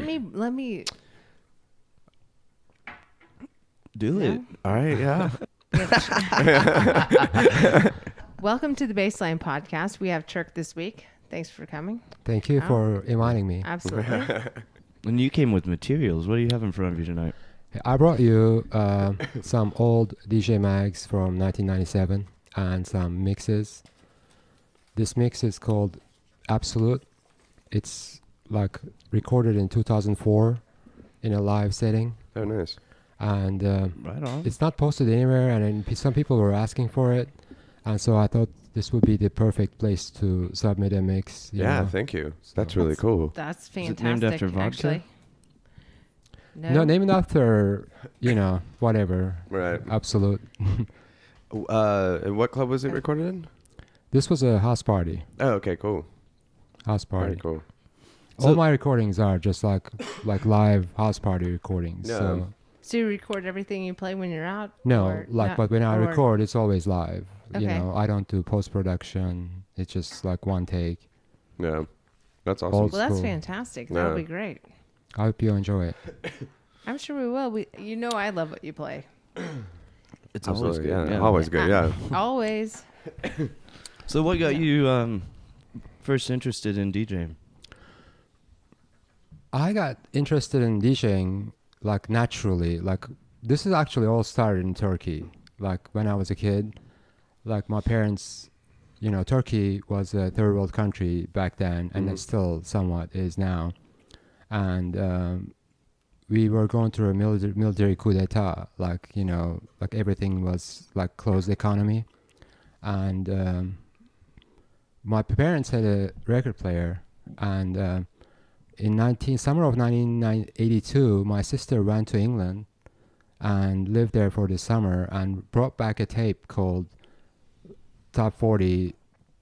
Let me do No? it. All right, yeah. Welcome to the Bassline podcast. We have Turk this week. Thanks for coming. Thank you for inviting me. Absolutely. And you came with materials. What do you have in front of you tonight? I brought you some old DJ mags from 1997 and some mixes. This mix is called Absolute. It's like recorded in 2004 in a live setting. Oh, nice. And Right on. it's not posted anywhere, and then some people were asking for it. And so I thought this would be the perfect place to submit a mix. you Yeah, know. thank you. So- That's really cool. That's Is fantastic. it named after vodka? Actually. No, named after, whatever. Right. Absolute. What club was it recorded in? This was a house party. Oh, okay, cool. House party. Very cool. All So- my recordings are just like live house party recordings. Yeah. So you record everything you play when you're out? No, or but when I or- record, it's always live. Okay. I don't do post-production. It's just like one take. Yeah. That's awesome. Old Well, that's school. fantastic. That'll Yeah. be great. I hope you enjoy it. I'm sure we will. I love what you play. It's always Absolutely, good. yeah. Always good, yeah. Always. So what got Yeah. you first interested in DJing? I got interested in DJing like naturally. Like this is actually all started in Turkey. Like when I was a kid, like my parents, Turkey was a third world country back then, and it still somewhat is now. And we were going through a military coup d'état. Like everything was like closed economy, and my parents had a record player, and in summer of 1982, my sister went to England and lived there for the summer and brought back a tape called Top 40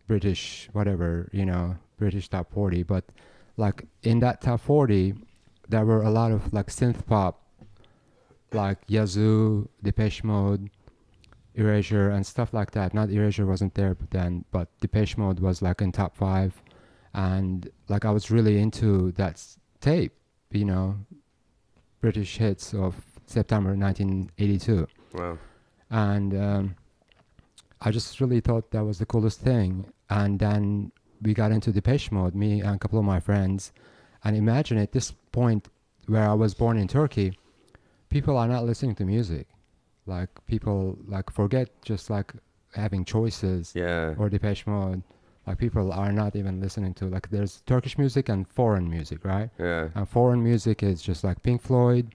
British, whatever, British Top 40. But like in that Top 40, there were a lot of like synth pop, like Yazoo, Depeche Mode, Erasure, and stuff like that. Not Erasure wasn't there then, but Depeche Mode was like in top 5. And like I was really into that tape, British hits of September 1982. Wow. And I just really thought that was the coolest thing. And then we got into Depeche Mode, me and a couple of my friends. And imagine at this point where I was born in Turkey, people are not listening to music. Like people like forget just like having choices Yeah. or Depeche Mode. Like people are not even listening to, like there's Turkish music and foreign music, right? Yeah. And foreign music is just like Pink Floyd,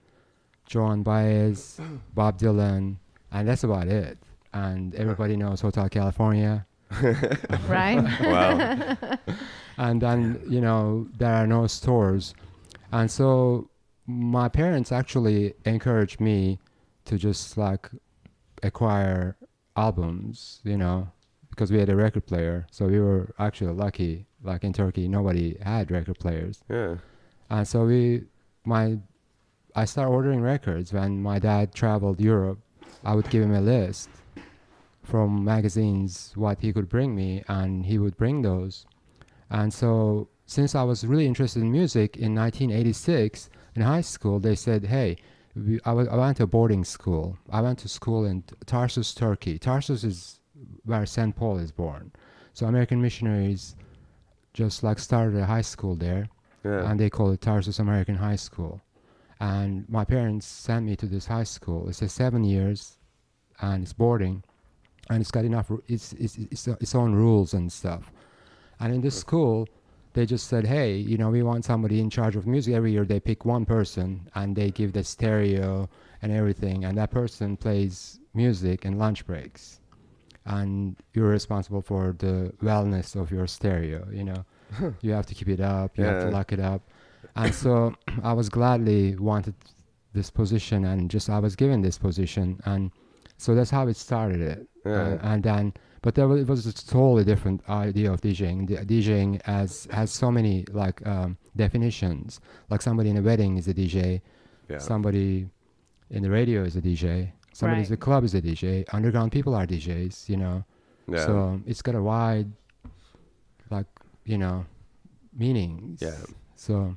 Joan Baez, Bob Dylan, and that's about it. And everybody knows Hotel California. Right? Wow. And then, there are no stores. And so my parents actually encouraged me to just like acquire albums, because we had a record player. So we were actually lucky. Like in Turkey, nobody had record players. Yeah. And so I started ordering records. When my dad traveled Europe, I would give him a list from magazines what he could bring me, and he would bring those. And so since I was really interested in music, in 1986 in high school, they said, hey, I went to boarding school. I went to school in Tarsus, Turkey. Tarsus is where St. Paul is born. So American missionaries just like started a high school there, Yeah. and they call it Tarsus American High School. And my parents sent me to this high school. It's 7 years, and it's boarding, and it's got its own rules and stuff. And in this school, they just said, hey, we want somebody in charge of music. Every year they pick one person, and they give the stereo and everything, and that person plays music in lunch breaks. And you're responsible for the wellness of your stereo, You have to keep it up, you have to Yeah. lock it up. And so I was gladly wanted this position, and just I was given this position, and so that's how it started it. Yeah. And then, but it was a totally different idea of DJing. DJing has so many like definitions. Like somebody in a wedding is a DJ, Yeah. somebody in the radio is a DJ, somebody in Right. the club is a DJ. Underground people are DJs, Yeah. So it's got a wide, like, meanings. Yeah. So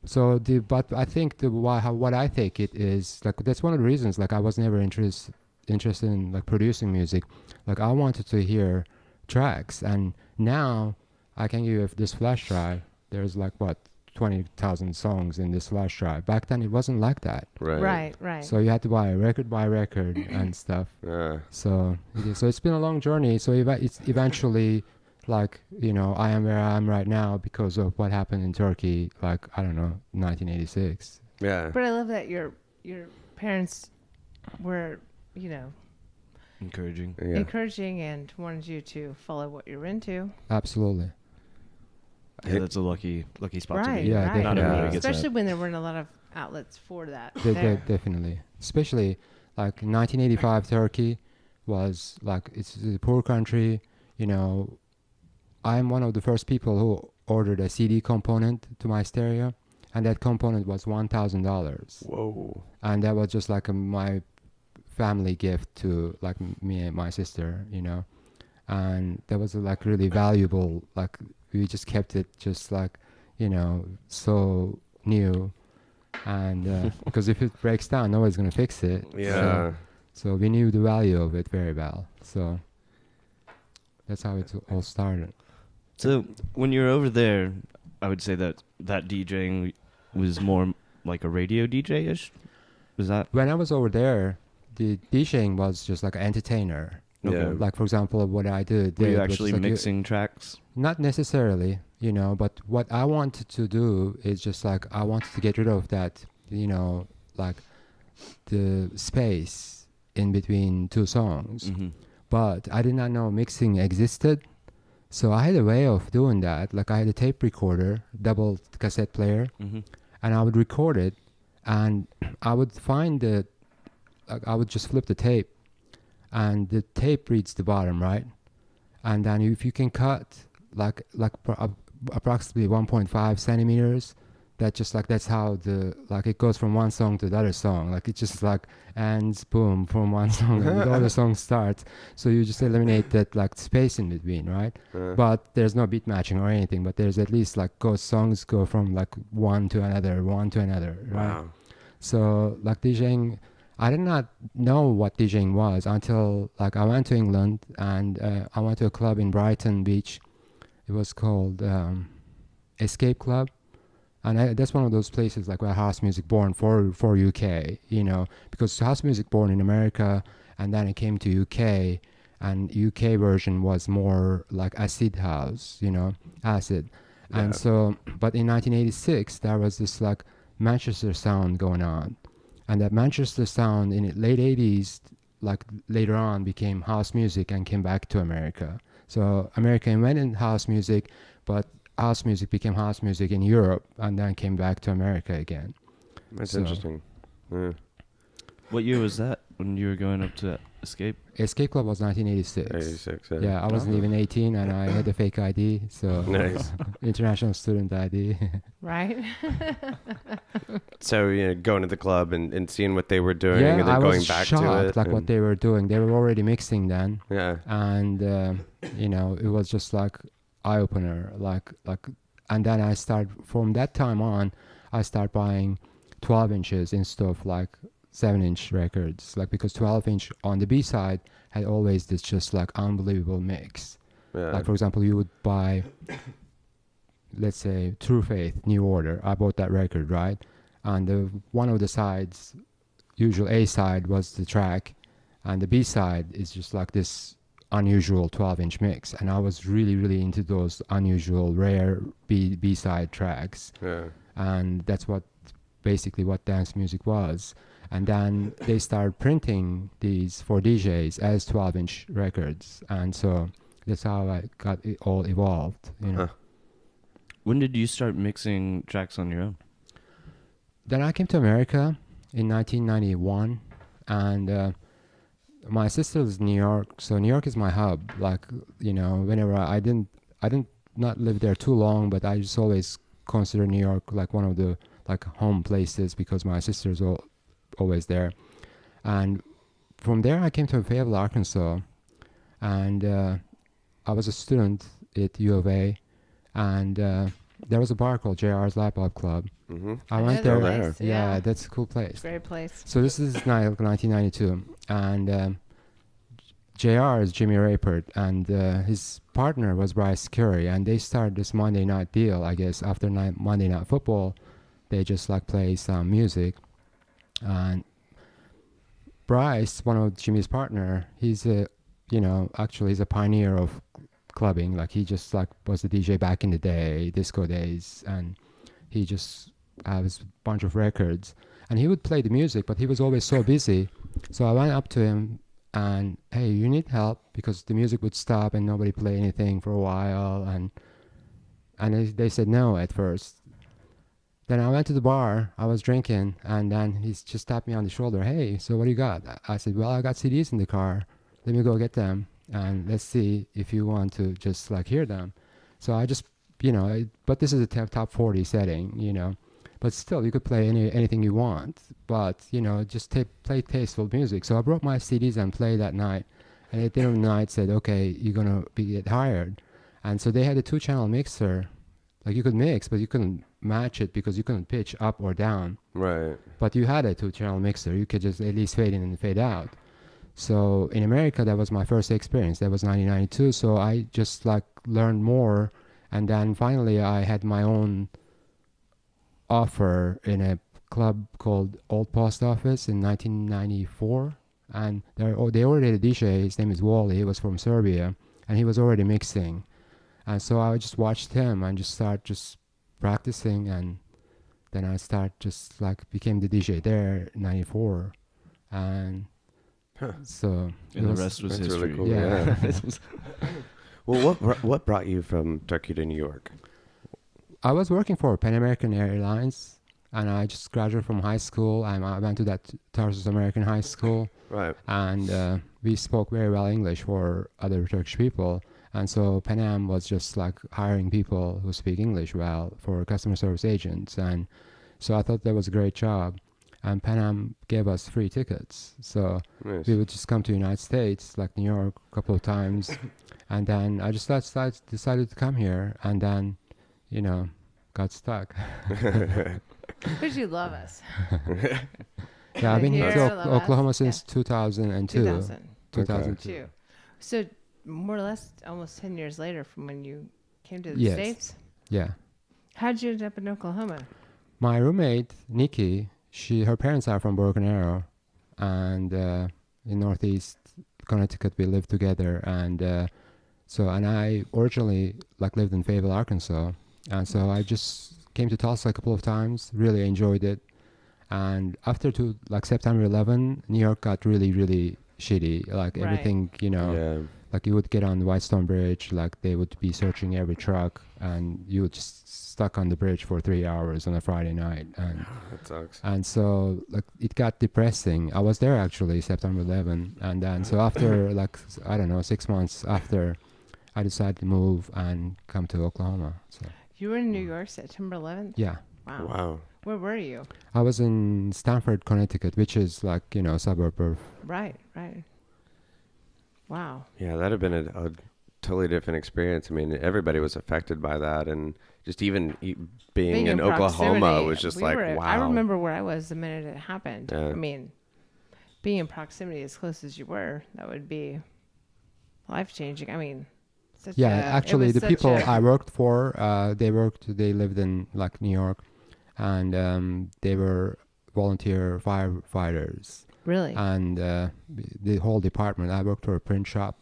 But I think what I take it is like that's one of the reasons like I was never interested in like producing music. Like I wanted to hear tracks, and now I can give you this flash drive. There's like what 20,000 songs in this flash drive. Back then it wasn't like that. Right, right. So you had to buy record by record and stuff. Yeah. So it's been a long journey. So it's eventually like, you know, I am where I am right now because of what happened in Turkey, like, I don't know, 1986. Yeah. But I love that your parents were, you know, Encouraging. Yeah. encouraging and wanted you to follow what you're into. Absolutely. Yeah, that's a lucky spot to Right, be. Yeah, right. Not everybody gets Especially that. when there weren't a lot of outlets for that. De- there. definitely. Especially like 1985 Turkey was like, it's a poor country, you know. I'm one of the first people who ordered a CD component to my stereo, and that component was $1,000. Whoa. And that was just like my family gift to like me and my sister, you know. And that was like really valuable. Like we just kept it just like, you know, so new. And because if it breaks down, nobody's gonna fix it. Yeah. So we knew the value of it very well. So that's how it all started. So when you were over there, I would say that DJing was more like a radio DJ-ish. Was that? When I was over there, the DJing was just like an entertainer. Yeah. Like for example, what I did. Were you was actually just like mixing tracks? not necessarily, you know, but what I wanted to do is just like I wanted to get rid of that, you know, like the space in between two songs. Mm-hmm. But I did not know mixing existed. So I had a way of doing that. Like I had a tape recorder, double cassette player, Mm-hmm. and I would record it, and I would find like I would just flip the tape, and the tape reads the bottom, right? And then if you can cut like approximately 1.5 centimeters, that's how it goes from one song to the other song. Like it just like ends boom from one song and the other song starts. So you just eliminate that like space in between, right? But there's no beat matching or anything, but there's at least like songs go from like one to another, right? Wow. So like DJing, I did not know what DJing was until like I went to England, and I went to a club in Brighton Beach. It was called Escape Club. And that's one of those places like where house music born for UK, you know, because house music born in America, and then it came to UK, and UK version was more like acid house, you know, acid. Yeah. And so, but in 1986, there was this like Manchester sound going on. And that Manchester sound in the late 80s, like later on became house music and came back to America. So America invented house music, but house music became house music in Europe and then came back to America again. That's So- interesting. Yeah. What year was that when you were going up to Escape? Escape Club was 1986. 86. Yeah, I wasn't even 18 and I had a fake ID, so Nice. international student ID. Right? So, you know, going to the club and seeing what they were doing Yeah, and then I going was back shocked to it. like what and- they were doing. They were already mixing then, Yeah. and you know, it was just like eye opener. Like, and then from that time on, I start buying 12 inches instead of like 7-inch records, like because 12-inch on the B side had always this just like unbelievable mix. Yeah. Like for example, you would buy, let's say, True Faith, New Order. I bought that record, right? And one of the sides, usual A side, was the track, and the B side is just like this unusual 12-inch mix. And I was really, really into those unusual, rare B side tracks, Yeah. and that's basically what dance music was. And then they started printing these for DJs as 12-inch records, and so that's how I got it all evolved, you know. Huh. When did you start mixing tracks on your own? Then I came to America in 1991, and my sister is in New York, so New York is my hub. Like, you know, whenever I didn't not live there too long, but I just always consider New York like one of the like home places because my sister's always there. And from there I came to Fayetteville, Arkansas, and I was a student at U of A, and there was a bar called JR's Lap Up Club. I know went the there. place, Yeah, yeah. that's a cool place. Great place. So this is 1992, and JR is Jimmy Raypert, and his partner was Bryce Curry, and they started this Monday night deal. I guess after Monday Night Football, they just like play some music, and Bryce, one of Jimmy's partner, he's a, actually he's a pioneer of clubbing. Like he just like was a DJ back in the day, disco days, and he just has a bunch of records, and he would play the music, but he was always so busy. So I went up to him and, hey, you need help, because the music would stop and nobody play anything for a while, and they said no at first. Then I went to the bar, I was drinking, and then he just tapped me on the shoulder. Hey, so what do you got? I said, well, I got CDs in the car. Let me go get them, and let's see if you want to just like hear them. So I just, but this is a top 40 setting, but still you could play anything you want, but, just play tasteful music. So I brought my CDs and played that night, and at the end of the night said, okay, you're going to get hired. And so they had a 2-channel mixer. Like you could mix, but you couldn't match it because you couldn't pitch up or down. Right. But you had a 2-channel mixer. You could just at least fade in and fade out. So in America, that was my first experience. That was 1992. So I just like learned more. And then finally I had my own offer in a club called Old Post Office in 1994. And they already had a DJ. His name is Wally. He was from Serbia. And he was already mixing. And so I just watched him and just start just practicing, and then I became the DJ there in 94. And so And the rest was That's history. really cool. Yeah. Well, what brought you from Turkey to New York? I was working for Pan American Airlines, and I just graduated from high school, and I went to that Tarsus American High School. Right. And we spoke very well English for other Turkish people. And so Pan Am was just like hiring people who speak English well for customer service agents. And so I thought that was a great job. And Pan Am gave us free tickets. So Nice. we would just come to the United States, like New York, a couple of times. And then I just decided to come here, and then, got stuck. Because you love us. Yeah, I've been here Here, to love us. Oklahoma since Yeah. 2002. 2000. 2002. Two. So more or less almost 10 years later from when you came to the Yes. States. Yeah. How'd you end up in Oklahoma? My roommate, Nikki, her parents are from Broken Arrow, and in Northeast Connecticut we lived together, and and I originally lived in Fayetteville, Arkansas, and so I just came to Tulsa a couple of times, really enjoyed it, and after September 11, New York got really, really shitty, everything, Yeah. like you would get on the Whitestone Bridge, like they would be searching every truck, and you would just stuck on the bridge for 3 hours on a Friday night, and That sucks. and so it got depressing. I was there actually September 11, and then so after 6 months after, I decided to move and come to Oklahoma. So You were in New York September 11th? yeah, Wow. Wow. Where were you? I was in Stamford, Connecticut, which is suburb of. Right. Wow. Yeah, that'd have been a totally different experience. I mean, everybody was affected by that, and just even being in Oklahoma proximity, was just wow. wow. I remember where I was the minute it happened. Yeah. I mean, being in proximity as close as you were, that would be life-changing. I mean, Actually, the people I worked for, they lived in New York, and they were volunteer firefighters. Really? And the whole department, I worked for a print shop,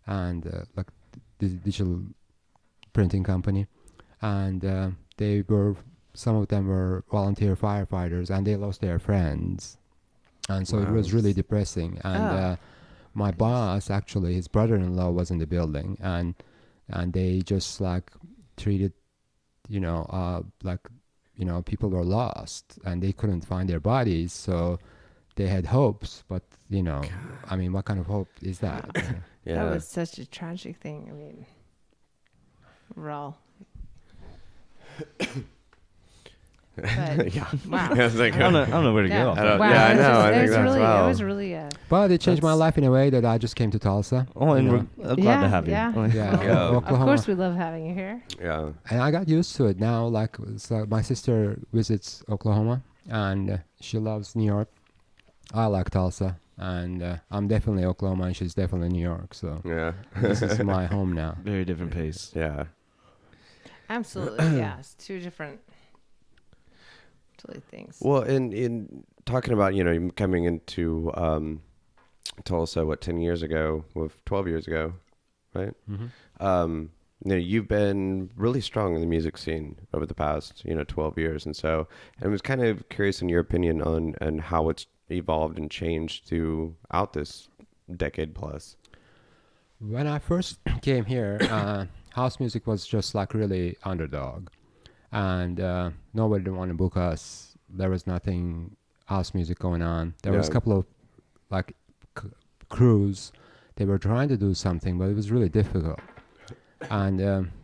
and the digital printing company, and some of them were volunteer firefighters, and they lost their friends, and so it was really depressing. And my boss, actually, his brother-in-law was in the building, and they just treated, people were lost and they couldn't find their bodies, so they had hopes, but I mean, what kind of hope is that? Yeah. That was such a tragic thing. I mean, we're all. But, Yeah. wow. I was like, I don't know where to go. I don't- Wow. yeah, I it was know. just- I it think was that's really, well. It was really a But it changed my That's- life in a way that I just came to Tulsa. Oh, and you we're know. glad to have you. Yeah. Yeah, Yeah. Oklahoma. Of course, we love having you here. Yeah. And I got used to it now. Like, so my sister visits Oklahoma, and she loves New York. I like Tulsa, and I'm definitely Oklahoma, and she's definitely New York. So Yeah. this is my home now. Very different pace. Yeah. Absolutely, yeah. It's two different totally things. Well, in talking about, you know, coming into Tulsa, 10 years ago, 12 years ago, right? Mm-hmm. You know, you've been really strong in the music scene over the past, 12 years. And so I was kind of curious in your opinion on how it's evolved and changed throughout this decade plus. When I first came here, house music was just like really underdog, and nobody didn't want to book us. There was nothing house music going on. There was a Yeah. couple of like crews. They were trying to do something, but it was really difficult. And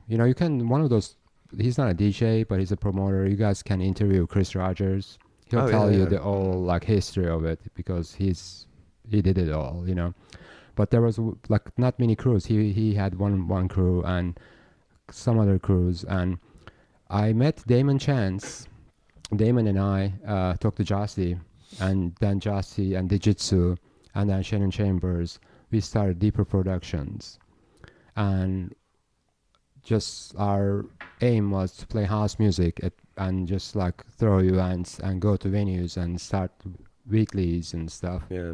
you can one of those. He's not a DJ, but he's a promoter. You guys can interview Chris Rogers. He'll Oh, tell yeah, you yeah. the whole like history of it because he did it all, But there was like not many crews. He had one crew and some other crews, and I met Damon Chance. Damon and I talked to Jossie, and then Jossie and Digitsu, and then Shannon Chambers. We started Deeper Productions, and just our aim was to play house music and just like throw events and go to venues and start weeklies and stuff. Yeah.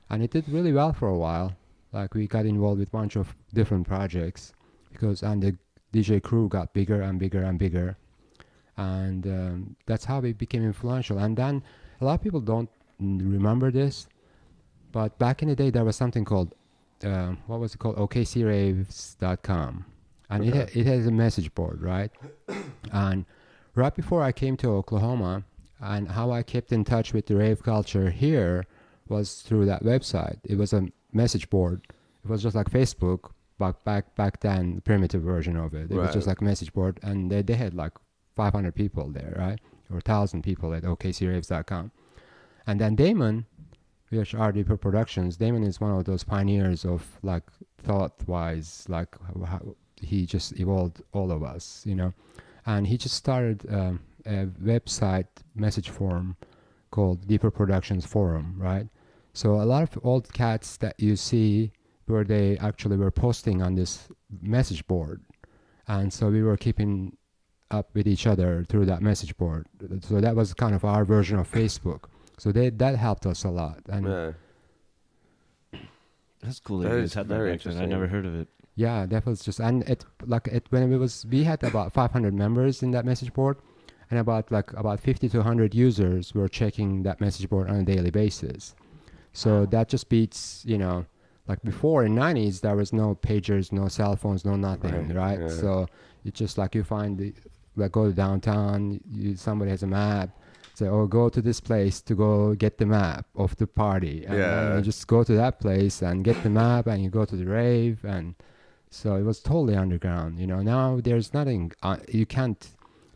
And it did really well for a while. Like we got involved with a bunch of different projects and the DJ crew got bigger and bigger and bigger. And that's how we became influential. And then a lot of people don't remember this, but back in the day there was something called, what was it called? OKCRaves.com. And it has a message board, right? And right before I came to Oklahoma, and how I kept in touch with the rave culture here was through that website. It was a message board. It was just like Facebook, but back then, primitive version of it. It was just like a message board, and they had like 500 people there, right? Or 1,000 people at OKCRaves.com. And then Damon, which are Deeper Productions, Damon is one of those pioneers of like thought-wise, like how he just evolved all of us, And he just started a website message forum called Deeper Productions Forum, right? So a lot of old cats that you see where they actually were posting on this message board. And so we were keeping up with each other through that message board. So that was kind of our version of Facebook. So that helped us a lot. And Yeah. That's cool That that you is guys had that very back then. I interesting. never heard of it. yeah, that was just, and we had about 500 members in that message board, and about 50 to 100 users were checking that message board on a daily basis. So that just beats, like before in 90s, there was no pagers, no cell phones, no nothing, right? Yeah. So it's just like you find go to downtown, somebody has a map, say, oh, go to this place to go get the map of the party. And then you just go to that place and get the map, and you go to the rave. And so it was totally underground, Now there's nothing, you can't,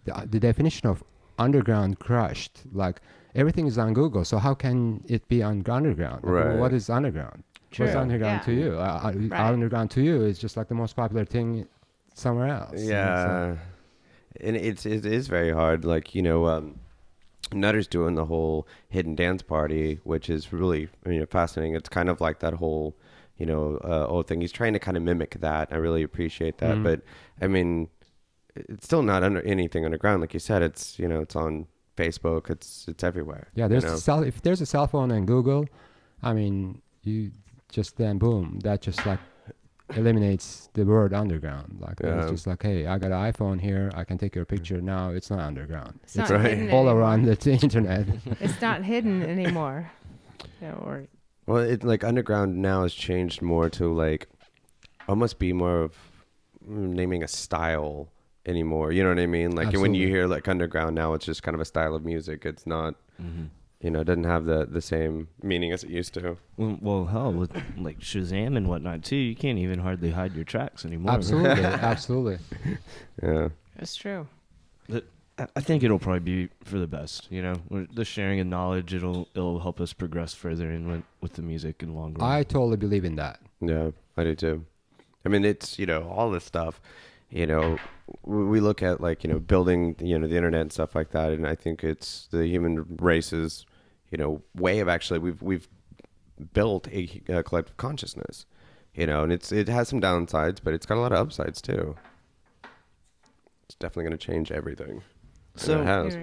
the definition of underground crushed, like everything is on Google, so how can it be underground? Like, Right. what is underground? True. What's underground Yeah. to you? Right. Underground to you is just like the most popular thing somewhere else. Yeah. And it is very hard. Like, Nutter's doing the whole hidden dance party, which is really fascinating. It's kind of like that whole, old thing. He's trying to kind of mimic that. I really appreciate that. Mhm. But I mean, it's still not anything underground. Like you said, it's, it's on Facebook. It's everywhere. Yeah, if there's a cell phone and Google, I mean, you just then boom, that just like eliminates the word underground. Like it's just like, hey, I got an iPhone here, I can take your picture now. It's not underground. It's not right. hidden All anymore. around the internet. It's not hidden anymore. Well, it like underground now has changed more to like almost be more of naming a style anymore. You know what I mean? Like when you Absolutely. hear like underground now, it's just kind of a style of music. It's not, it doesn't have the same meaning as it used to. Well, hell, with like Shazam and whatnot too, you can't even hardly hide your tracks anymore. Absolutely, absolutely. Yeah. It's true. I think it'll probably be for the best. You know, the sharing of knowledge, it'll help us progress further in with the music in the long run. I totally believe in that. Yeah, I do too. I mean, it's, all this stuff, we look at like, building, the internet and stuff like that. And I think it's the human race's, way of actually, we've built a collective consciousness, and it has some downsides, but it's got a lot of upsides too. It's definitely going to change everything. So it has.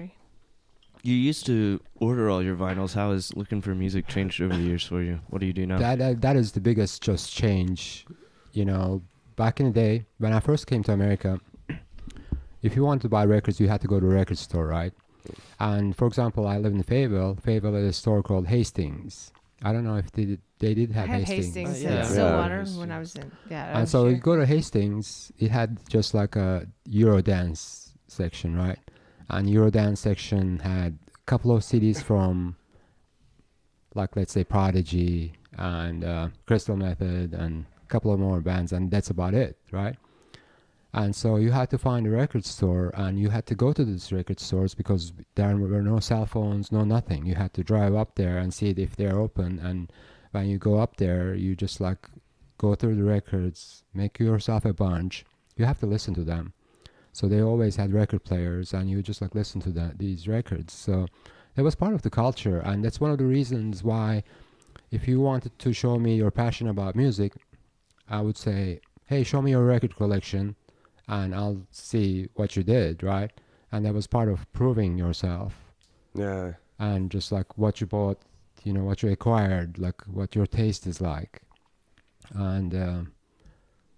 You used to order all your vinyls. How has looking for music changed over the years for you? What do you do now? That is the biggest just change. Back in the day when I first came to America, if you wanted to buy records, you had to go to a record store, right? And for example, I live in Fayetteville. Fayetteville is a store called Hastings. I don't know if they did have I had Hastings. Hastings Yeah. in Stillwater Yeah. when I was in. Yeah. And so you go to Hastings, it had just like a Eurodance section, right? And Eurodance section had a couple of CDs from, like, let's say Prodigy and Crystal Method and a couple of more bands, and that's about it, right? And so you had to find a record store, and you had to go to these record stores because there were no cell phones, no nothing. You had to drive up there and see if they're open. And when you go up there, you just like go through the records, make yourself a bunch. You have to listen to them. So they always had record players, and you just like listen to these records. So it was part of the culture, and that's one of the reasons why, if you wanted to show me your passion about music, I would say, hey, show me your record collection, and I'll see what you did, right? And that was part of proving yourself. Yeah. And just like what you bought, what you acquired, like what your taste is like. And,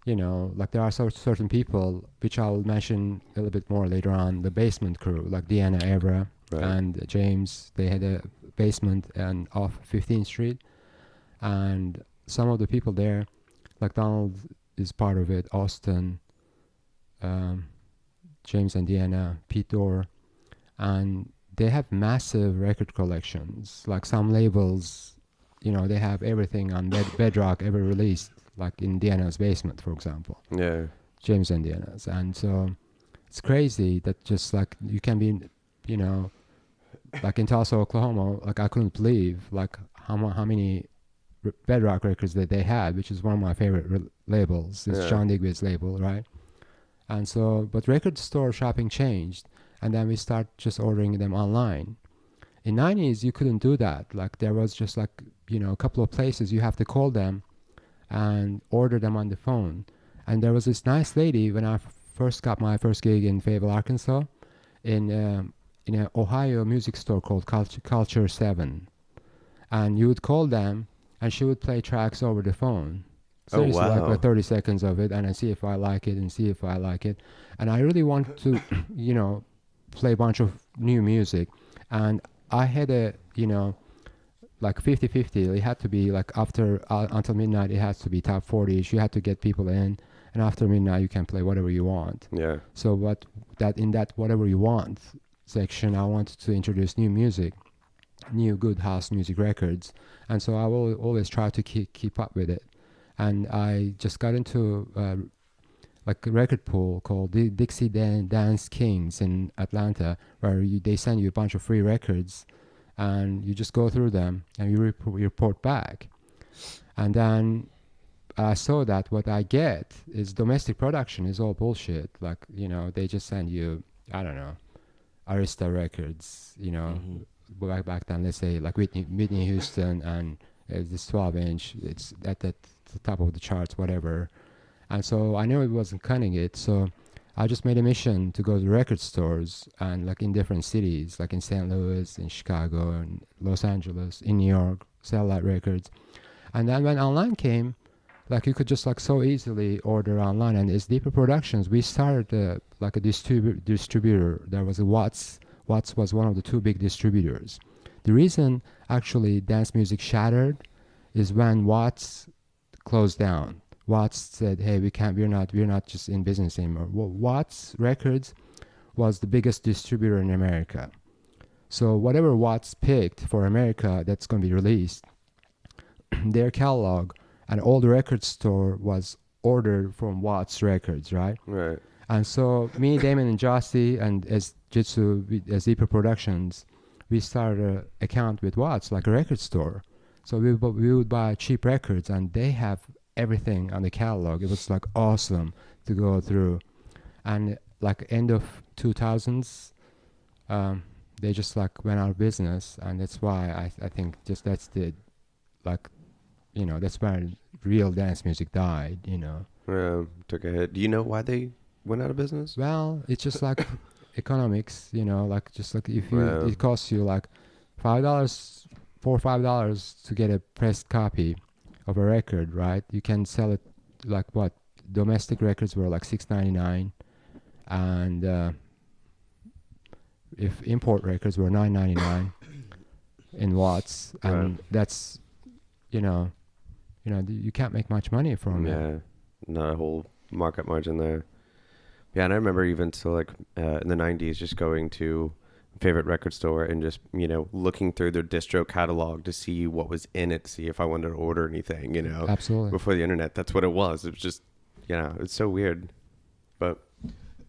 like there are certain people, which I'll mention a little bit more later on, the Basement crew, like Deanna Evra and James. They had a basement and off 15th Street. And some of the people there, like Donald is part of it, Austin, James and Deanna, Pete Dorr, and they have massive record collections. Like some labels, they have everything on Bedrock ever released, like in Deanna's basement, for example. Yeah. James and Deanna's. And so it's crazy that just like you can be, like in Tulsa, Oklahoma, like I couldn't believe like how many Bedrock records that they had, which is one of my favorite labels. It's John Digweed's label, right? And so, but record store shopping changed, and then we start just ordering them online. In 90s, you couldn't do that. Like there was just like, a couple of places you have to call them and order them on the phone. And there was this nice lady when I first got my first gig in Fayetteville, Arkansas, in an Ohio music store called Culture 7. And you would call them, and she would play tracks over the phone. Seriously, like 30 seconds of it, and I see if I like it and see if I like it. And I really want to, play a bunch of new music. And I had a, like 50-50. It had to be like after, until midnight, it has to be top 40-ish. You had to get people in. And after midnight, you can play whatever you want. Yeah. So in that whatever you want section, I wanted to introduce new music, new good house music records. And so I will always try to keep up with it. And I just got into like a record pool called the Dixie Dance Kings in Atlanta, where they send you a bunch of free records, and you just go through them and you report back. And then I saw that what I get is domestic production is all bullshit. Like, they just send you, I don't know, Arista records, back then, let's say like Whitney Houston, and this 12-inch, it's at the top of the charts, whatever. And so I knew it wasn't cutting it, so I just made a mission to go to record stores, and like in different cities, like in St. Louis, in Chicago, and Los Angeles, in New York, sell that records. And then when online came, like you could just like so easily order online. And it's Deeper Productions. We started like a distributor. There was a Watts. Watts was one of the two big distributors. The reason actually dance music shattered is when Watts closed down. Watts said, "Hey, we're not just in business anymore." Watts Records was the biggest distributor in America. So whatever Watts picked for America that's going to be released, their catalog and all the record store was ordered from Watts Records, right? Right. And so me, Damon, and Josty, and as Jitsu, as Deeper Productions, we started an account with Watts, like a record store. So we would buy cheap records, and they have everything on the catalog. It was like awesome to go through. And like end of 2000s, they just like went out of business, and that's why I think just that's the, like, you know, that's where real dance music died, you know. Took a hit. Do you know why they went out of business? Well, it's just like economics, you know, like just like if you, Yeah. it costs you like $5, $4 or $5 to get a pressed copy of a record, right? You can sell it like what? Domestic records were like $6.99, and if import records were $9.99 in Watts, and that's, you know, you can't make much money from it. Yeah, not a whole market margin there. Yeah, and I remember even so like in the 90s just going to favorite record store and just, you know, looking through their distro catalog to see what was in it, to see if I wanted to order anything, you know. Absolutely. Before the internet, that's what it was. It was just, you know, it's so weird. But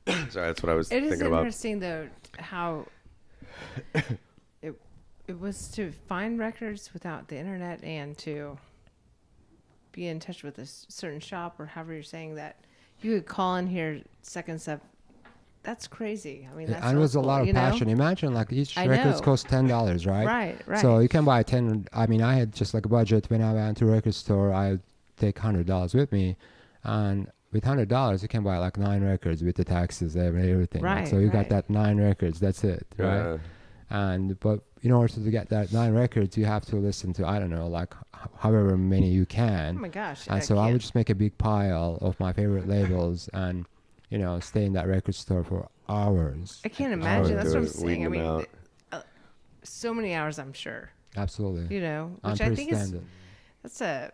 sorry, that's what I was It is thinking about. interesting though how it was to find records without the internet and to be in touch with a certain shop, or however you're saying that you could call in here seconds up. That's crazy. I mean, that's and it was a cool, lot of you know? passion. Imagine like each I records know. cost $10, right? Right. So you can buy 10. I mean, I had just like a budget when I went to a record store. I would take $100 with me, and with $100 you can buy like 9 records with the taxes, everything. Right. Like, so you got right. that 9 records. That's it, right? And but in order to get that 9 records, you have to listen to, I don't know, like however many you Oh can. my gosh. And so I would just make a big pile of my favorite labels and, you know, stay in that record store for hours. I can't imagine. That's what I'm saying. weeding I them mean, out. so many hours, I'm sure. Absolutely. You know, which I think is Unprecedented. that's a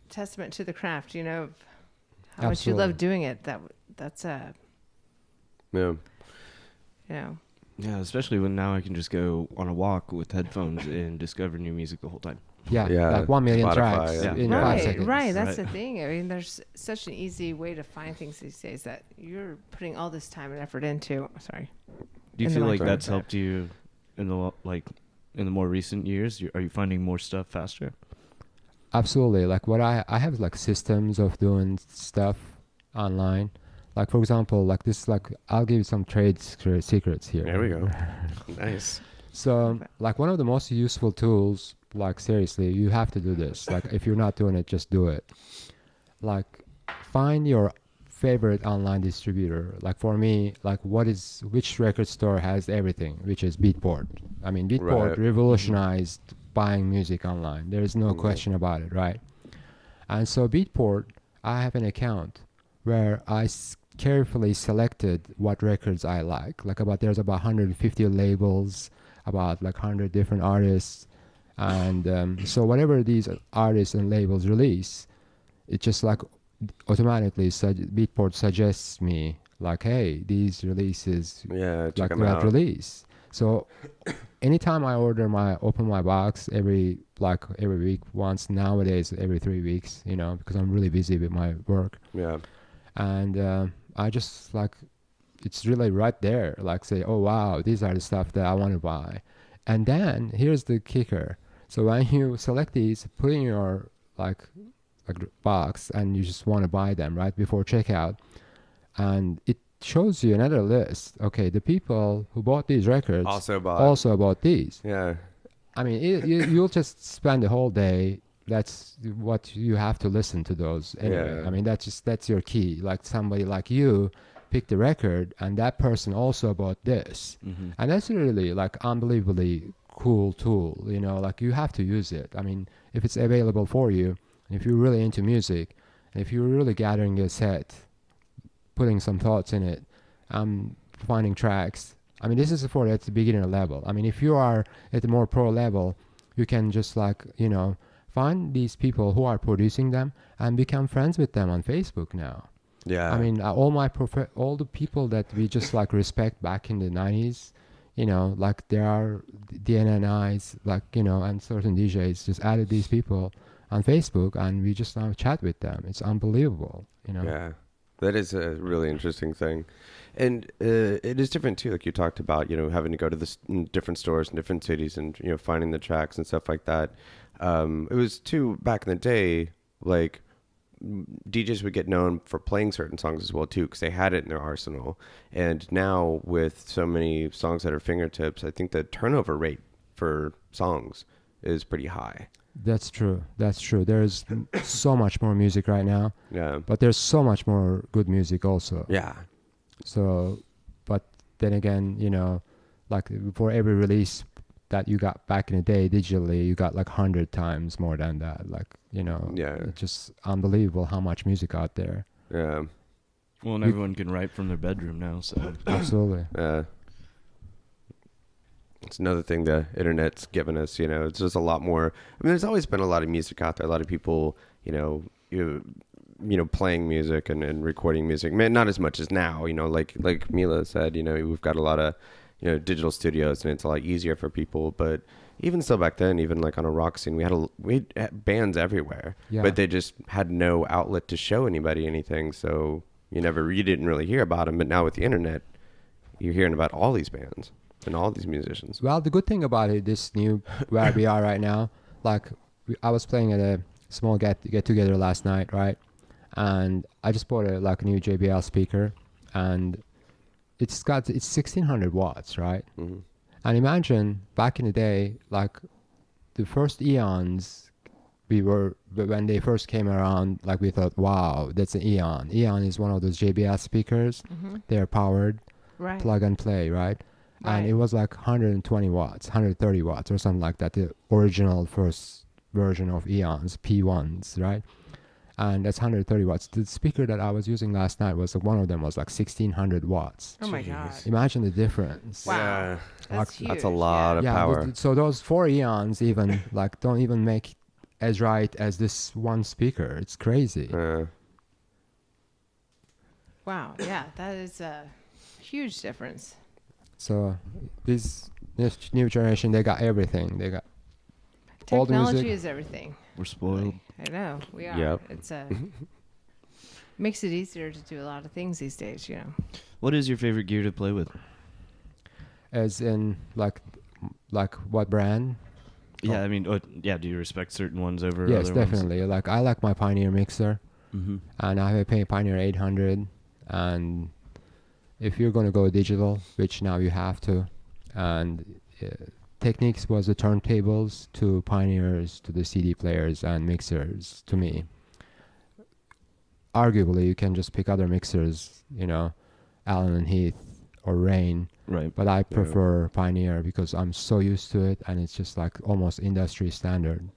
testament to the craft. You know, of how much you Absolutely. love doing it. That's a Yeah. you know. Yeah, especially when now I can just go on a walk with headphones and discover new music the whole time. Yeah, Yeah, like 1 million Spotify, tracks yeah. in Right, 5 seconds. right. That's Right. the thing. I mean, there's such an easy way to find things these days that you're putting all this time and effort into. Sorry. Do you In the feel like microphone. that's helped you in the more recent years? Are you finding more stuff faster? Absolutely. Like what I have like systems of doing stuff online. Like for example, like this, like I'll give you some trade secrets here. There we go. Nice. So like one of the most useful tools, like seriously, you have to do this. Like if you're not doing it, just do it. Like find your favorite online distributor. Like for me, like which record store has everything, which is Beatport. I mean, Beatport Right. revolutionized buying music online. There is no Mhm. question about it, right? And so Beatport, I have an account where I carefully selected what records I like. Like there's about 150 labels, about like 100 different artists, and so whatever these artists and labels release, it just like automatically Beatport suggests me like, hey, these releases Yeah, check like them that out. release. So anytime I open my box every week, once nowadays every 3 weeks, you know, because I'm really busy with my work, Yeah. and I just like, it's really right there, like say, oh wow, these are the stuff that I want to buy. And then here's the kicker. So when you select these, put in your like box, and you just want to buy them right before checkout, and it shows you another list. Okay, the people who bought these records Also bought these. Yeah. I mean, you'll just spend the whole day. That's what you have to listen to those anyway. Yeah. I mean, that's your key. Like somebody like you picked the record, and that person also bought this, and that's really like unbelievably cool tool. You know, like you have to use it. I mean, if it's available for you, if you're really into music, if you're really gathering a set, putting some thoughts in it, finding tracks. I mean, this is for at the beginner level. I mean, if you are at the more pro level, you can just like, you know, find these people who are producing them and become friends with them on Facebook now. Yeah. I mean, all the people that we just like respect back in the 90s, you know, like there are DNNIs, like, you know, and certain DJs just added these people on Facebook, and we just now chat with them. It's unbelievable, you know. Yeah. That is a really interesting thing. And it is different too. Like you talked about, having to go to different stores in different cities and, finding the tracks and stuff like that. It was too back in the day, like DJs would get known for playing certain songs as well too, because they had it in their arsenal. And now with so many songs at our fingertips, I think the turnover rate for songs is pretty high. That's true. That's true. There's so much more music right now. Yeah. But there's so much more good music also. Yeah. So, but then again, like for every release that you got back in the day digitally, you got like 100 times more than that. Like, Yeah. it's just unbelievable how much music out there. Yeah. Well, and everyone can write from their bedroom now, so. Absolutely. It's another thing the internet's given us, it's just a lot more. I mean, there's always been a lot of music out there. A lot of people, playing music and recording music. Man, not as much as now, like Mila said, we've got a lot of, digital studios and it's a lot easier for people. But even still back then, even like on a rock scene, we had bands everywhere, but they just had no outlet to show anybody anything. So you didn't really hear about them. But now with the internet, you're hearing about all these bands and all these musicians. Well, the good thing about it, this new, where we are right now, like I was playing at a small get together last night, right? And I just bought a new JBL speaker, and it's 1600 watts, right? Mm-hmm. And imagine back in the day, like the first eons, when they first came around, like we thought, wow, that's an Eon. Eon is one of those JBL speakers. Mm-hmm. They're powered, Right. plug and play, right? And Right. it was like 120 watts, 130 watts or something like that, the original first version of Eons, P1s, right? And that's 130 watts. The speaker that I was using last night one of them was like 1600 watts. Oh my God. Imagine the difference. Wow. Yeah. That's huge. That's a lot of Yeah, power. so those 4 Eons even don't even make as right as this one speaker. It's crazy. Wow. Yeah, that is a huge difference. So this new generation, they got everything. They got all the Technology music. is everything. We're spoiled. I know we are. Yep. It's makes it easier to do a lot of things these days. What is your favorite gear to play with? As in like what brand? Yeah, I mean, do you respect certain ones over Yes, other definitely. Like I like my Pioneer mixer, Mm-hmm. and I have a Pioneer 800. And if you're going to go digital, which now you have to, and Techniques was the turntables to Pioneers to the CD players and mixers to me. Arguably, you can just pick other mixers, Allen and Heath or Rain. Right. But I prefer Pioneer because I'm so used to it, and it's just like almost industry standard.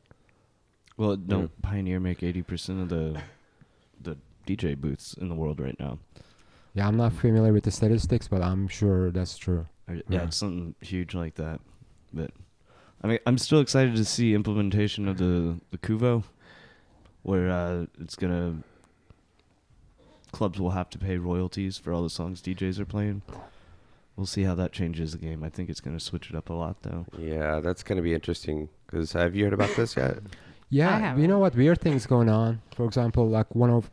Well, don't Pioneer make 80% of the DJ booths in the world right now? Yeah, I'm not familiar with the statistics, but I'm sure that's true. Yeah, it's something huge like that. But I mean, I'm still excited to see implementation of the Kuvo, where clubs will have to pay royalties for all the songs DJs are playing. We'll see how that changes the game. I think it's going to switch it up a lot, though. Yeah, that's going to be interesting. Because have you heard about this yet? Yeah, haven't. you know what weird things going on? For example, like one of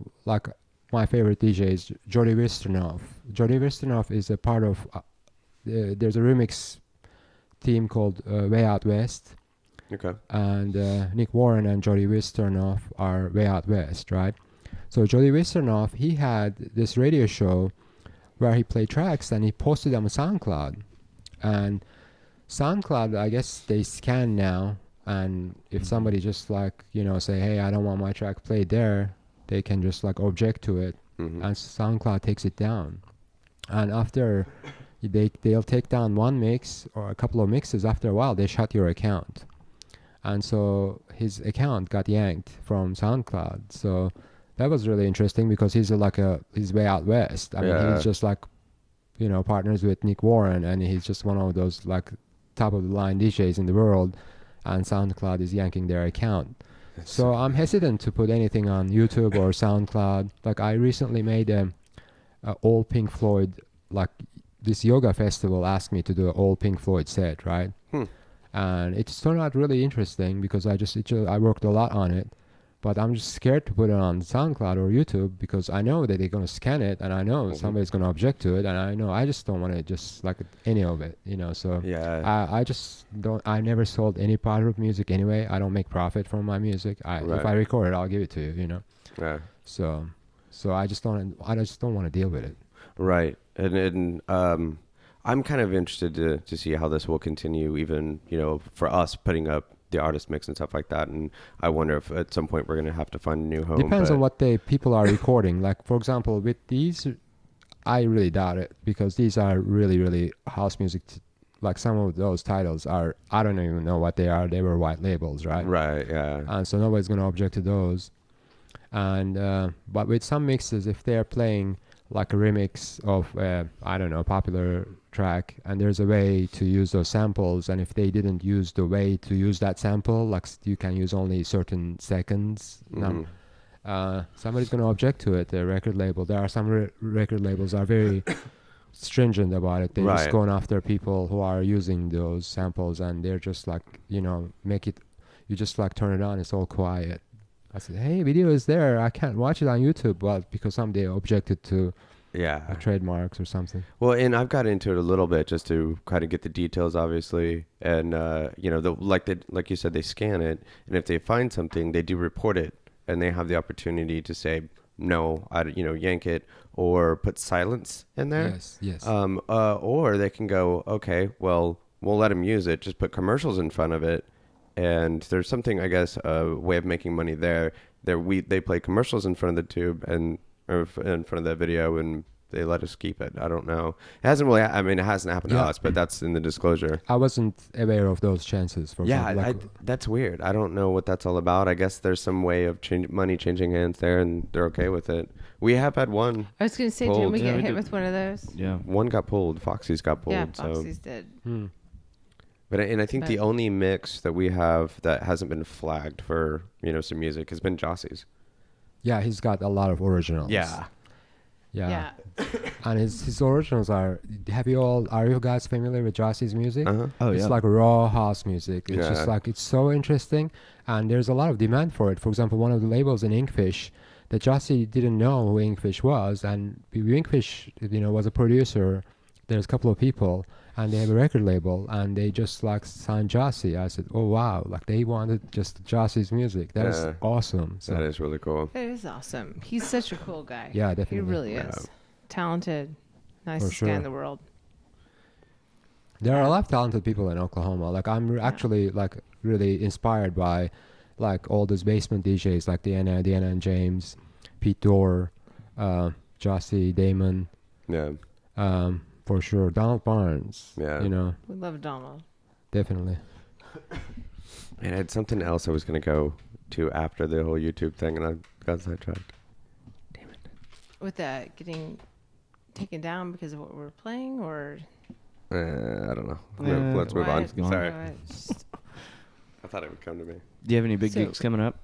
my favorite DJs, Jody Wisternoff. Jody Wisternoff is a part of. There's a remix team called Way Out West. Okay. And Nick Warren and Jody Wisternoff are Way Out West, right? So Jody Wisternoff, he had this radio show where he played tracks and he posted them on SoundCloud. And SoundCloud, I guess they scan now. And if somebody just say, hey, I don't want my track played there, they can just object to it. Mm-hmm. And SoundCloud takes it down. And after they'll take down one mix or a couple of mixes, after a while they shut your account. And so his account got yanked from SoundCloud. So that was really interesting because he's he's way out west. I mean, he's just partners with Nick Warren, and he's just one of those top of the line DJs in the world, and SoundCloud is yanking their account. So I'm hesitant to put anything on YouTube or SoundCloud. I recently made a all Pink Floyd, this yoga festival asked me to do an all Pink Floyd set, right? And it's turned out really interesting because I worked a lot on it. But I'm just scared to put it on SoundCloud or YouTube because I know that they're gonna scan it, and I know somebody's gonna object to it, and I know I just don't want to just like any of it, you know. So Yeah. I just don't. I never sold any part of music anyway. I don't make profit from my music. If I record it, I'll give it to you, you know. Yeah. So I just don't. I just don't want to deal with it. Right. And I'm kind of interested to see how this will continue, even, you know, for us putting up the artist mix and stuff like that. And I wonder if at some point we're going to have to find a new home. Depends on what people are recording. Like, for example, with these, I really doubt it because these are really, really house music. Like some of those titles are, I don't even know what they are. They were white labels, right? Right, yeah. And so nobody's going to object to those. And but with some mixes, if they're playing like a remix of I don't know, popular track, and there's a way to use those samples, and if they didn't use the way to use that sample, like you can use only certain seconds, somebody's going to object to it. The record label, there are some record labels are very stringent about it. They're just going after people who are using those samples, and they're just like, you know, you just like turn it on, it's all quiet. I said, hey, video is there. I can't watch it on YouTube. Well, because somebody objected to trademarks or something. Well, and I've got into it a little bit just to kind of get the details, obviously. And, you know, like you said, they scan it. And if they find something, they do report it. And they have the opportunity to say, no, yank it or put silence in there. Yes. Or they can go, okay, well, we'll let them use it. Just put commercials in front of it. And there's something, I guess, a way of making money there. They play commercials in front of the tube or in front of the video, and they let us keep it. I don't know. It hasn't really. I mean, it hasn't happened to us, but that's in the disclosure. I wasn't aware of those chances. For example. That's weird. I don't know what that's all about. I guess there's some way of money changing hands there, and they're okay with it. We have had one. I was going to say, didn't we get hit with one of those? Yeah. One got pulled. Foxy's got pulled. Yeah, Foxy's did. But I think the only mix that we have that hasn't been flagged for, you know, some music has been Jossie's. Yeah, he's got a lot of originals. Yeah. And his originals are you guys familiar with Jossie's music? Oh, it's yeah. like raw house music. It's just like, it's so interesting, and there's a lot of demand for it. For example, one of the labels in Inkfish, that Jossie didn't know who Inkfish was, and Inkfish, you know, was a producer. There's a couple of people, and they have a record label, and they just like signed Jossie. I said, oh wow, like they wanted just Jossie's music. That is awesome. So, that is really cool. That is awesome. He's such a cool guy. Yeah, definitely. He really is. Talented. Nicest guy in the world. There are a lot of talented people in Oklahoma. Like I'm actually like really inspired by like all those basement DJs like Deanna and James, Pete Dorr, Jossie, Damon. Yeah. For sure. Donald Barnes. Yeah. You know. We love Donald. Definitely. And I had something else I was going to go to after the whole YouTube thing, and I got sidetracked. Damn it. With that getting taken down because of what we're playing, or? I don't know. Let's move on. Sorry. Just, I thought it would come to me. Do you have any big gigs coming up?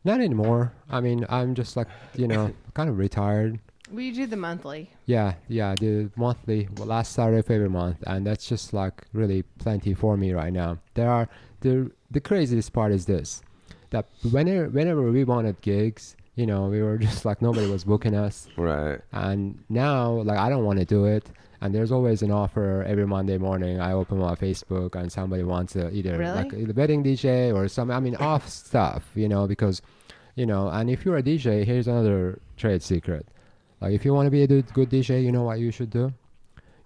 Not anymore. I mean, I'm just like, you know, kind of retired. well, you do the monthly. Yeah, the monthly, last Saturday of every month, and that's just like really plenty for me right now. The craziest part is this, that whenever we wanted gigs, you know, we were just like, nobody was booking us. Right. And now, like, I don't want to do it, and there's always an offer every Monday morning. I open my Facebook, and somebody wants either like a wedding DJ or some, I mean, off stuff, you know, because, you know, and if you're a DJ, here's another trade secret. Like, if you want to be a good DJ, you know what you should do?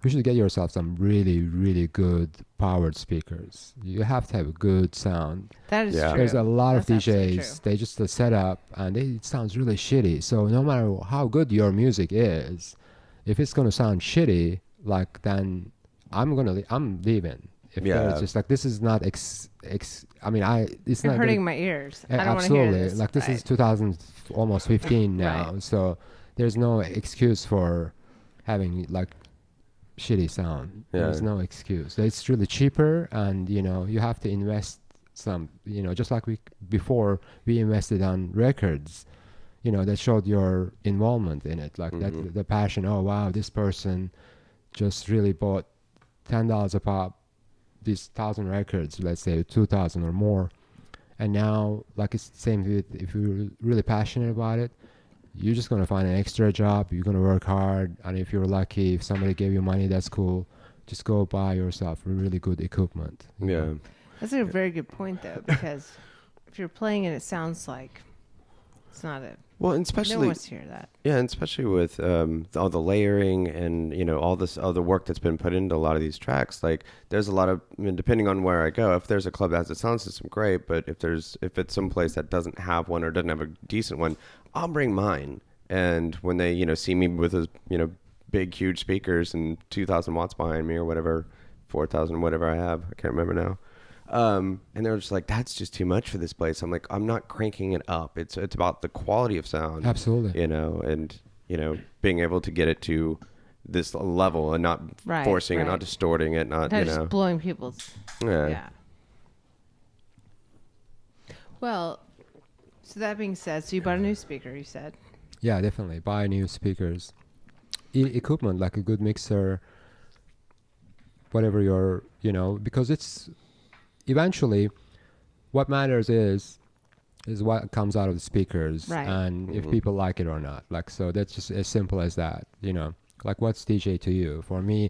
You should get yourself some really, really good powered speakers. You have to have a good sound. That is true. There's a lot of That's DJs, they just set up, and it sounds really shitty. So no matter how good your music is, if it's going to sound shitty, like, then I'm leaving. If it's just like, this is not it's You're not hurting my ears. I don't want to hear this. Like, this is 2000, almost 15 now. Right. So there's no excuse for having like shitty sound. There's no excuse. It's really cheaper, and you know, you have to invest some, you know, just like before we invested on records, you know, that showed your involvement in it, like that, the passion. Oh wow, this person just really bought $10 a pop, these 1,000 records, let's say 2,000 or more, And now, like it's the same with if you're really passionate about it, you're just gonna find an extra job. You're gonna work hard, and if you're lucky, if somebody gave you money, that's cool. Just go buy yourself really good equipment. you Yeah. know. That's a very good point, though, because if you're playing and it sounds like it's not a. Well, and No one especially wants to hear that. yeah, and especially with all the layering and all this other work that's been put into a lot of these tracks. Like, there's a lot of, I mean, depending on where I go, if there's a club that has a sound system, great. But if it's some place that doesn't have one or doesn't have a decent one, I'll bring mine. And when they see me with those big huge speakers and 2,000 watts behind me or whatever, 4,000 whatever I have, I can't remember now. And they're just like, that's just too much for this place. I'm like, I'm not cranking it up. It's about the quality of sound. Absolutely. And being able to get it to this level and not Right, forcing it, right. not distorting it, not Just blowing people's. yeah. Yeah. Well, so that being said, so you bought a new speaker, you said. Yeah, definitely. Buy new speakers. Equipment, like a good mixer, whatever you're, because it's eventually what matters is what comes out of the speakers Right. and if Mhm. people like it or not. Like, so that's just as simple as that, Like, what's DJ to you? For me,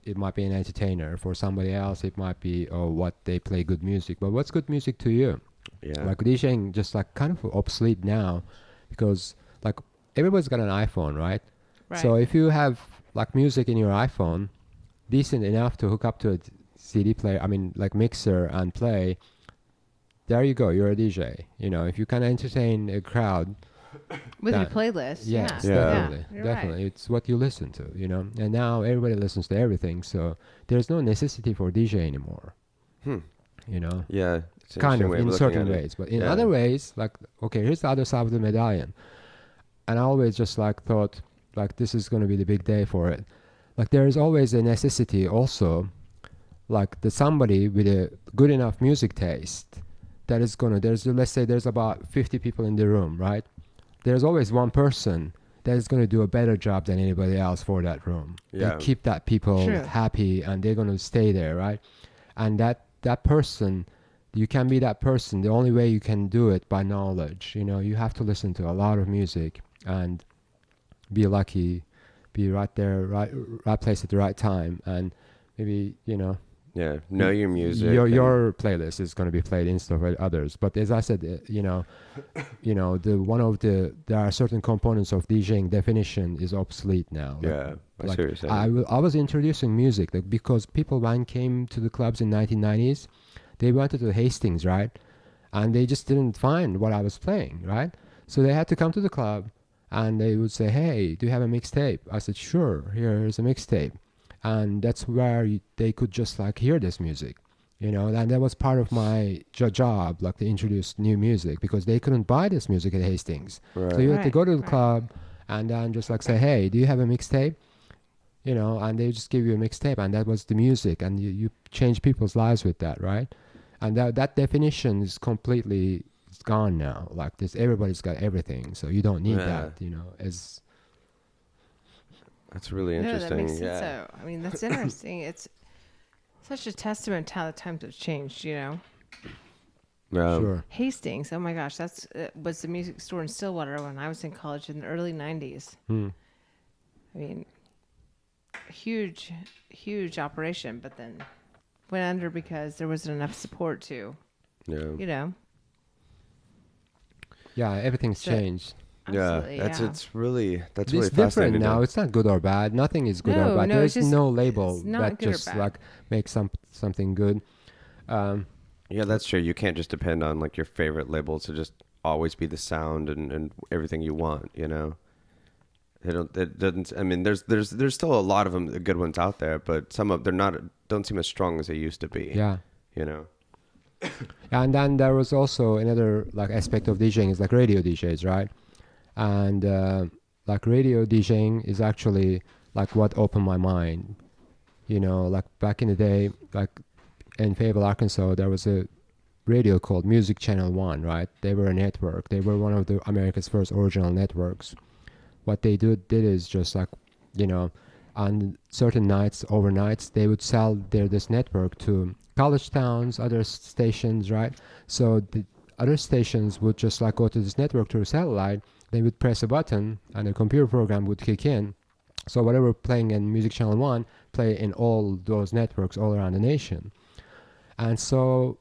it might be an entertainer. For somebody else, it might be, what they play good music. But what's good music to you? Yeah. Like DJing just like kind of obsolete now because like everybody's got an iPhone, right? Right. So if you have like music in your iPhone, decent enough to hook up to a CD player, like mixer and play, there you go, you're a DJ. If you can entertain a crowd, With your that- playlist. yes, Yeah. definitely, You're definitely. right. It's what you listen to, And now everybody listens to everything, so there's no necessity for DJ anymore, Hmm. Yeah. It's an kind interesting of way in looking certain at it. ways, but in Yeah. other ways, like, okay, here's the other side of the medallion. And I always just like thought like this is going to be the big day for it. Like, there is always a necessity also, like that somebody with a good enough music taste that is going to, let's say there's about 50 people in the room, right? There's always one person that is going to do a better job than anybody else for that room. Yeah. They keep that people True. happy and they're going to stay there, right? And that person, you can be that person. The only way you can do it by knowledge. You have to listen to a lot of music and be lucky, be right there, right place at the right time, and maybe Yeah. Know your music. Your playlist is going to be played instead of others. But as I said, there are certain components of DJing definition is obsolete now. Like, Yeah. I like see what you're saying. I was introducing music because people when came to the clubs in 1990s, they went to Hastings, right? And they just didn't find what I was playing, right? So they had to come to the club and they would say, hey, do you have a mixtape? I said, sure, here's a mixtape. And that's where they could just like hear this music, and that was part of my job, like to introduce new music because they couldn't buy this music at Hastings. Right. So you had to Right, go to the right. club and then just like say, hey, do you have a mixtape? And they just give you a mixtape and that was the music and you change people's lives with that, right? And that definition is completely it's gone now. Like this, everybody's got everything, so you don't need Yeah. that, as That's really No, interesting. that makes yeah. sense. So, that's interesting. It's such a testament to how the times have changed, sure. Hastings, oh my gosh, that's was the music store in Stillwater when I was in college in the early 90s. Hmm. Huge, huge operation, but then went under because there wasn't enough support to, Yeah. Yeah, everything's So- changed. Absolutely, Yeah. That's yeah. it's really It's really different fascinating. now. It's not good or bad. Nothing is good or No, bad. no, There's it's just- no label it's not that good or just bad. like makes something good. Yeah, that's true. You can't just depend on like your favorite label to just always be the sound and everything you want. It doesn't. I mean, there's still a lot of them, the good ones out there, but some of don't seem as strong as they used to be. Yeah. And then there was also another like aspect of DJing is like radio DJs, right? And like radio DJing is actually like what opened my mind. Like back in the day, like in Fayetteville, Arkansas, there was a radio called Music Channel 1, right? They were a network. They were one of the America's first original networks. What they did is just like, on certain nights, overnights, they would sell this network to college towns, other stations, right? So the other stations would just like go to this network through satellite. They would press a button and the computer program would kick in. So whatever playing in Music Channel 1, play in all those networks all around the nation. And so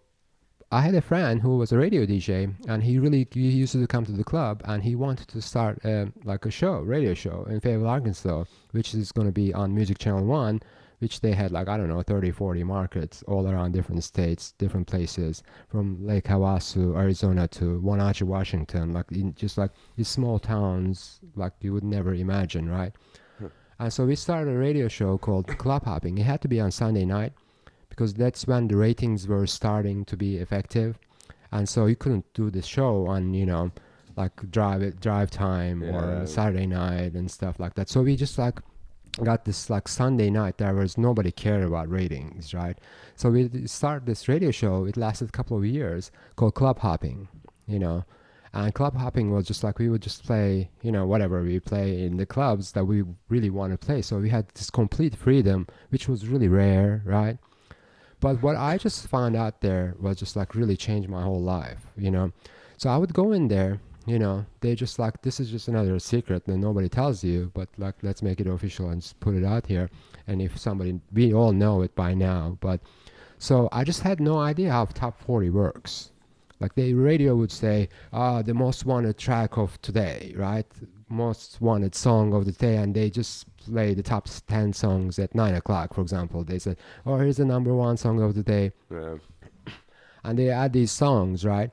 I had a friend who was a radio DJ, and he used to come to the club, and he wanted to start like a radio show in Fayetteville, Arkansas, which is going to be on Music Channel 1, which they had like, I don't know, 30, 40 markets all around different states, different places, from Lake Havasu, Arizona to Wenatchee, Washington, like just like these small towns like you would never imagine, right? And so we started a radio show called Club Hopping. It had to be on Sunday night because that's when the ratings were starting to be effective. And so you couldn't do the show on, like drive time or Saturday night and stuff like that. So we just like got this like Sunday night. There was nobody cared about ratings, right? So we started this radio show. It lasted a couple of years called Club Hopping, And club hopping was just like we would just play, whatever we play in the clubs that we really want to play. So we had this complete freedom, which was really rare, right? But what I just found out there was just like really changed my whole life, So I would go in there, they just like, this is just another secret that nobody tells you, but like, let's make it official and just put it out here. And if we all know it by now, but so I just had no idea how top 40 works. Like the radio would say, the most wanted track of today, right? Most wanted song of the day, and they just play the top 10 songs at 9 o'clock, for example. They said, here's the number one song of the day. Yeah. And they add these songs, right?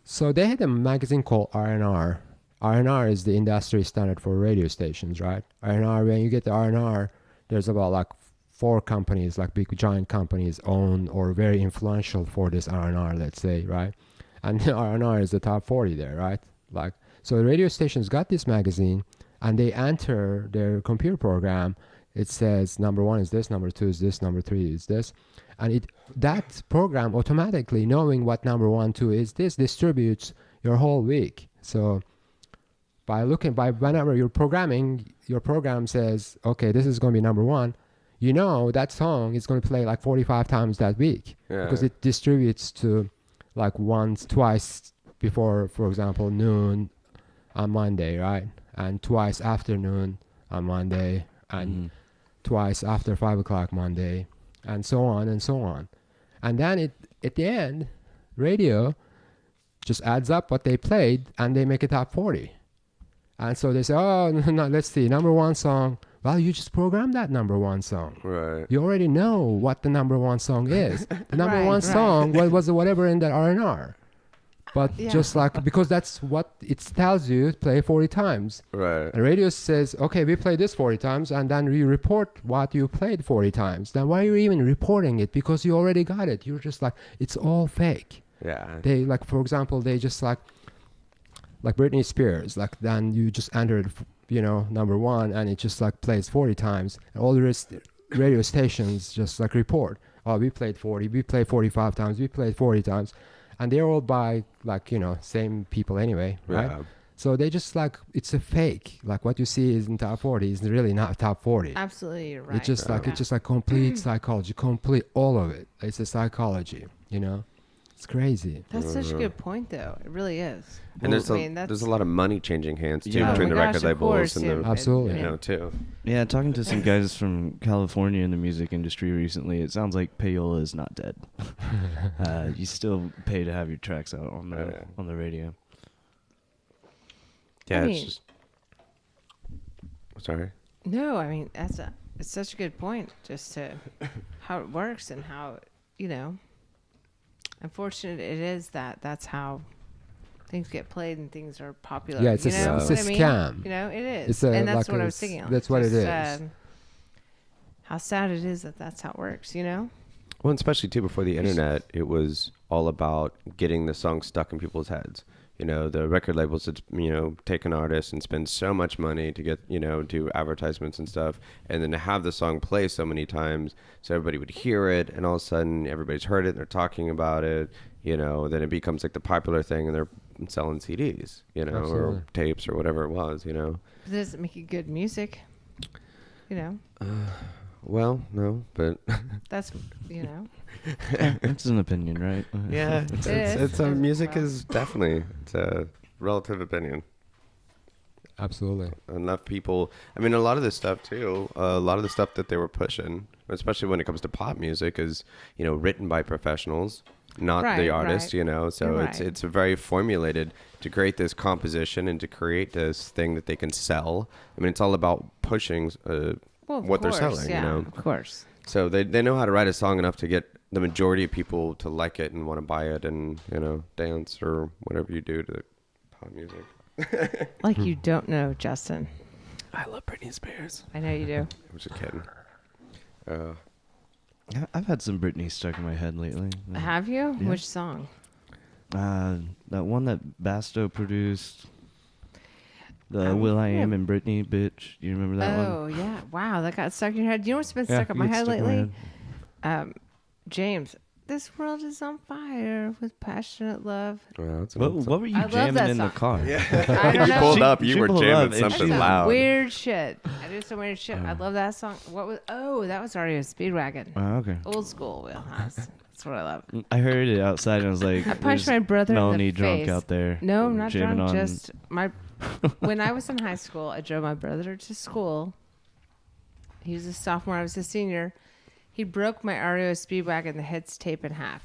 So they had a magazine called R&R. R&R is the industry standard for radio stations, right? R&R, when you get the R&R, there's about like 4 companies, like big giant companies, own or very influential for this R&R, let's say, right? And R&R is the top 40 there, right? Like, so the radio stations got this magazine, and they enter their computer program. It says number 1 is this, number 2 is this, number 3 is this, and that program automatically, knowing what number 1, 2 is this, distributes your whole week. So whenever you're programming, your program says, okay, this is going to be number 1. That song is going to play like 45 times that week, because it distributes to like twice before, for example, noon on Monday, right? And twice afternoon on Monday, and twice after 5 o'clock Monday, and so on and so on. And then at the end, radio just adds up what they played, and they make a top 40. And so they say, no, let's see, number 1 song. Well, you just programmed that number 1 song. Right. You already know what the number 1 song is. The number 1 song was whatever in that R&R. But just like, because that's what it tells you, play 40 times. Right. The radio says, okay, we played this 40 times, and then you report what you played 40 times. Then why are you even reporting it? Because you already got it. You're just like, it's all fake. Yeah. They, like, for example, they just like Britney Spears, like, then you just entered number 1, and it just like plays 40 times, and all the rest radio stations just like report, we played 40, we played 45 times, we played 40 times, and they're all by like same people anyway, right? Yeah. So they just like, it's a fake, like what you see is in top 40 is really not top 40. Absolutely, you're right. It's just like it's just like complete psychology, complete all of it. It's a psychology, It's crazy. That's such a good point, though. It really is. And there's a lot of money changing hands too between the record labels and the absolutely too. Yeah, talking to some guys from California in the music industry recently, it sounds like payola is not dead. You still pay to have your tracks out on the radio. Yeah, it's just. Sorry. No, I mean it's such a good point, just to how it works and how unfortunate it is that's how things get played and things are popular. Yeah, it's a scam. It is. And that's what I was thinking. That's what it is. How sad it is that's how it works, Well, and especially too before the internet, it was all about getting the song stuck in people's heads. The record labels would, take an artist and spend so much money to get, do advertisements and stuff, and then to have the song play so many times so everybody would hear it, and all of a sudden everybody's heard it and they're talking about it, then it becomes like the popular thing, and they're selling CDs, or tapes or whatever it was, Does it make good music? You know, Well, no, but that's, you know. It's an opinion, right? yeah, it's Well, music is definitely it's a relative opinion. Absolutely. Enough people. I mean, a lot of this stuff too. A lot of the stuff that they were pushing, especially when it comes to pop music, is written by professionals, not the Right, artist. right. So You're it's right. it's very formulated to create this composition and to create this thing that they can sell. I mean, it's all about pushing Well, of what they're course, selling. yeah, of course. So they know how to write a song enough to get the majority of people to like it and want to buy it and dance or whatever you do to the pop music. Like you don't know, Justin. I love Britney Spears. I know you do. I'm just kidding. I've had some Britney stuck in my head lately. Have you? Yeah. Which song? That one that Basto produced. The Um, Will I Am yeah. and Britney bitch. You remember that one? Oh, yeah. Wow, that got stuck in your head. You know what's been Yeah, stuck in my it gets head stuck in my lately? head. James, this world is on fire with passionate love. Well, that's What were you I love jamming that in the song. car? I don't you know. pulled up. You She were pulled jamming up and something she- Some loud. weird shit. I do some weird shit. I love that song. What was? Oh, that was REO Speedwagon. Oh, okay. Old school wheelhouse. That's what I love. I heard it outside and I was like, I punched "There's my brother Melanie in the drunk face. out there. No, I'm not jamming drunk. on- Just my. When I was in high school, I drove my brother to school. He was a sophomore. I was a senior. He broke my REO Speedwagon, the head's tape in half.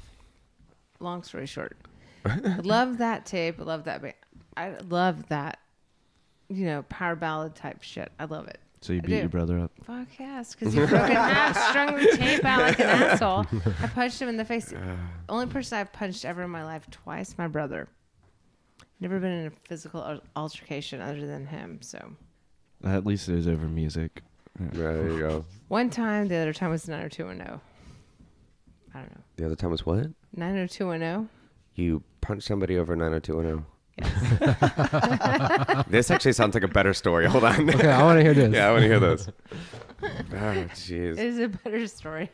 Long story short, I love that tape. I love that. I love that. Power ballad type shit. I love it. So you I beat do. your brother up. Fuck yes, because he broke it in half, strung the tape out like an asshole. I punched him in the face. Only person I've punched ever in my life twice, my brother. Never been in a physical altercation other than him. So At least it was over music. There you go. one time, the other time was 90210. I don't know. The other time was what? 90210. You punched somebody over 90210. Yes. This actually sounds like a better story. Hold on. Okay, I want to hear this. Yeah, I want to hear this. Oh, It jeez. is a better story.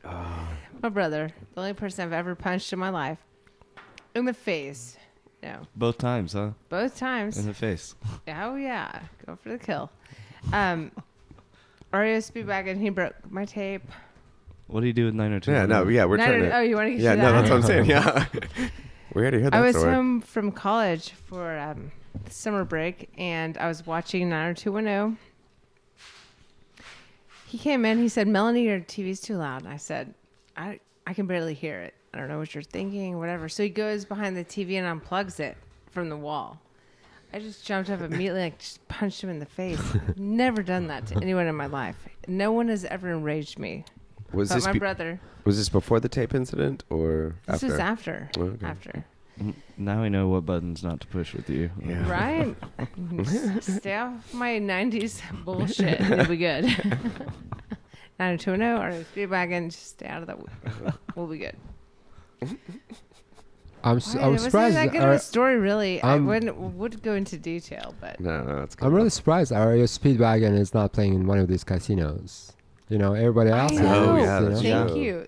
My brother, the only person I've ever punched in my life, in the face. No, Both times, huh? both times. In the face. Oh yeah, go for the kill. REO Speedwagon, he broke my tape. What do you do with 902? Yeah, no, yeah, we're trying to. Oh, you want to get Yeah, to no, that? that's what I'm saying. Yeah. We're here to hear that I was story. home from college for summer break, and I was watching 90210. He came in. He said, "Melanie, your TV's too loud." And I said, "I can barely hear it. I don't know what you're thinking, whatever." So he goes behind the TV and unplugs it from the wall. I just jumped up immediately, like just punched him in the face. I've never done that to anyone in my life. No one has ever enraged me. Was But this my brother. was this before the tape incident or This after? is after. Okay. After. Now I know what buttons not to push with you. Yeah. Right? Stay off my 90s bullshit. It'll be good. 90210 or Speedwagon, just stay out of that. We'll be good. I Why, was it wasn't surprised. that good of a story, really. I would go into detail, but No, it's good. I'm really surprised REO Speedwagon is not playing in one of these casinos. Everybody I else is. know. Oh, yeah, that's Thank true. you.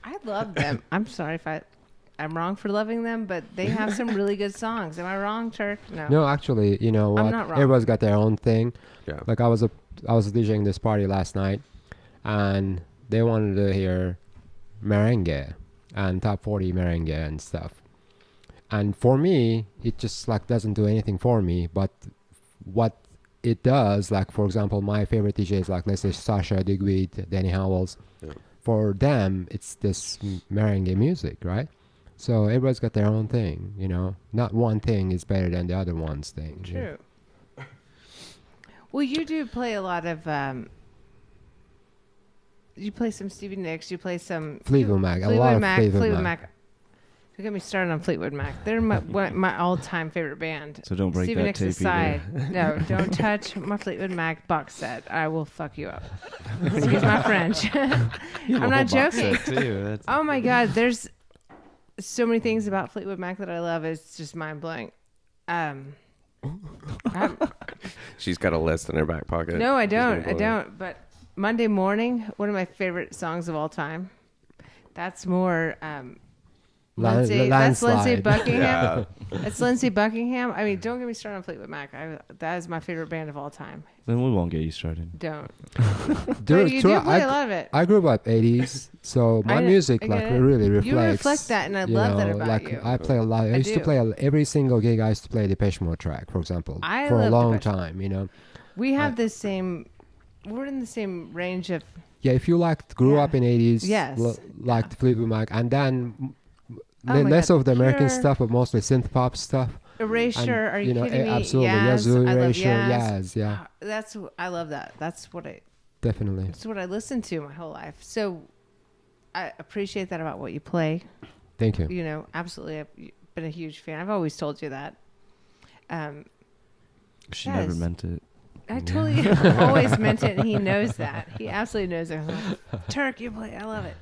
I love them. I'm sorry if I'm wrong for loving them, but they have some really good songs. Am I wrong, Turk? No. No, actually, you know what? not wrong. Everybody's got their own thing. Yeah. Like I was DJing this party last night, and they wanted to hear merengue and top 40 merengue and stuff. And for me, it just like doesn't do anything for me. But what it does, like for example, my favorite DJs, like let's say Sasha Digweed, Danny Howells, Yeah. for them it's this merengue music, right? So everybody's got their own thing, Not one thing is better than the other one's thing. True. Well, you do play a lot of. You play some Stevie Nicks. You play some Fleetwood Mac. A lot Fleetwood of Mac. Fleetwood Fleetwood Mac. Mac. Don't get me started on Fleetwood Mac. They're my all-time favorite band. So don't break Stevie that Nicks tape aside, either. no, don't touch my Fleetwood Mac box set. I will fuck you up. Excuse my French. I'm not joking. Oh my God, there's so many things about Fleetwood Mac that I love. It's just mind blowing. She's got a list in her back pocket. No, I She's gonna don't. blow I it. don't. But Monday Morning, one of my favorite songs of all time. That's more Lindsay, that's Lindsay landslide. Buckingham. That's Lindsay Buckingham. I mean, don't get me started on Fleetwood Mac. That is my favorite band of all time. Then we won't get you started. Don't. Dude, But you so do play a lot of it. I grew up 80s, so my music I like get it. really reflects. You reflect that, and I love that about like you. I play a lot. I used to do. play every single gig. I used to play a Depeche Mode track, for example, I for a love long Depeche Mode. time. You know, We have the same. We're in the same range of. yeah. If you grew Yeah. up in 80s, Yes. liked Fleetwood Mac, and then Oh my less God, of the American Pure. stuff, but mostly synth pop stuff. Erasure, And, are you kidding me? absolutely, Yaz, Yazoo, I love Erasure, Yaz. yeah, I love that. That's what definitely. I listened to my whole life. So I appreciate that about what you play. Thank you. You know, absolutely. I've been a huge fan. I've always told you that. She Yes. never meant it. I totally always meant it, and he knows that. He absolutely knows it. I'm like, Turk, you play. I love it.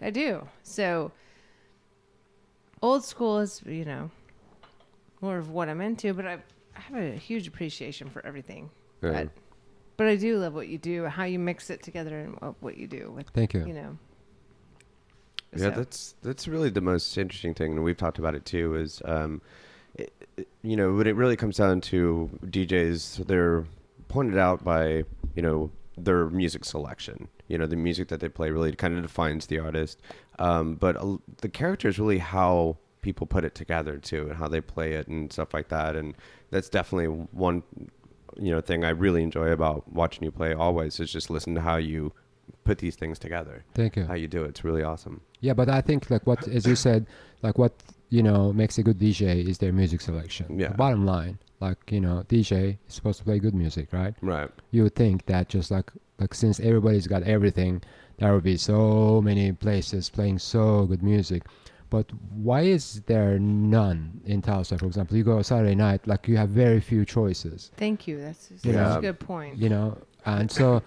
I do. So old school is, you know, more of what I'm into, but I have a huge appreciation for everything. Yeah. But I do love what you do, how you mix it together, and what you do with, Thank you. you know. Yeah, So, that's really the most interesting thing, and we've talked about it too. Is you know, when it really comes down to DJs, they're pointed out by, you know, their music selection. You know, the music that they play really kind of defines the artist. But the character is really how people put it together too, and how they play it and stuff like that. And that's definitely one, you know, thing I really enjoy about watching you play. Always is just listen to how you put these things together. Thank you. How you do it. It's really awesome. Yeah, but I think like what, as you said, like what, you know, makes a good DJ is their music selection. Yeah. The bottom line, like, you know, DJ is supposed to play good music, right? Right. You would think that just like since everybody's got everything, there would be so many places playing so good music. But why is there none in Tulsa, for example? You go Saturday night, like you have very few choices, thank you. That's such Yeah. a good point. you know, and so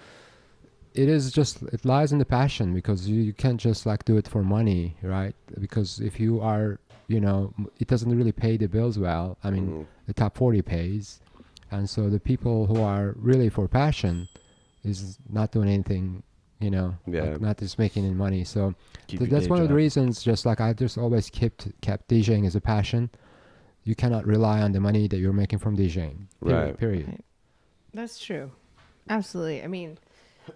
it is just, it lies in the passion, because you can't just like do it for money, right? Because if you are, you know, it doesn't really pay the bills well. I mean, the top 40 pays. And so the people who are really for passion is not doing anything, you know, Yeah. like not just making any money. So Keep your that's day one of the job. reasons, just like I just always kept DJing as a passion. You cannot rely on the money that you're making from DJing. Period. Right. Period. Right. That's true. Absolutely. I mean,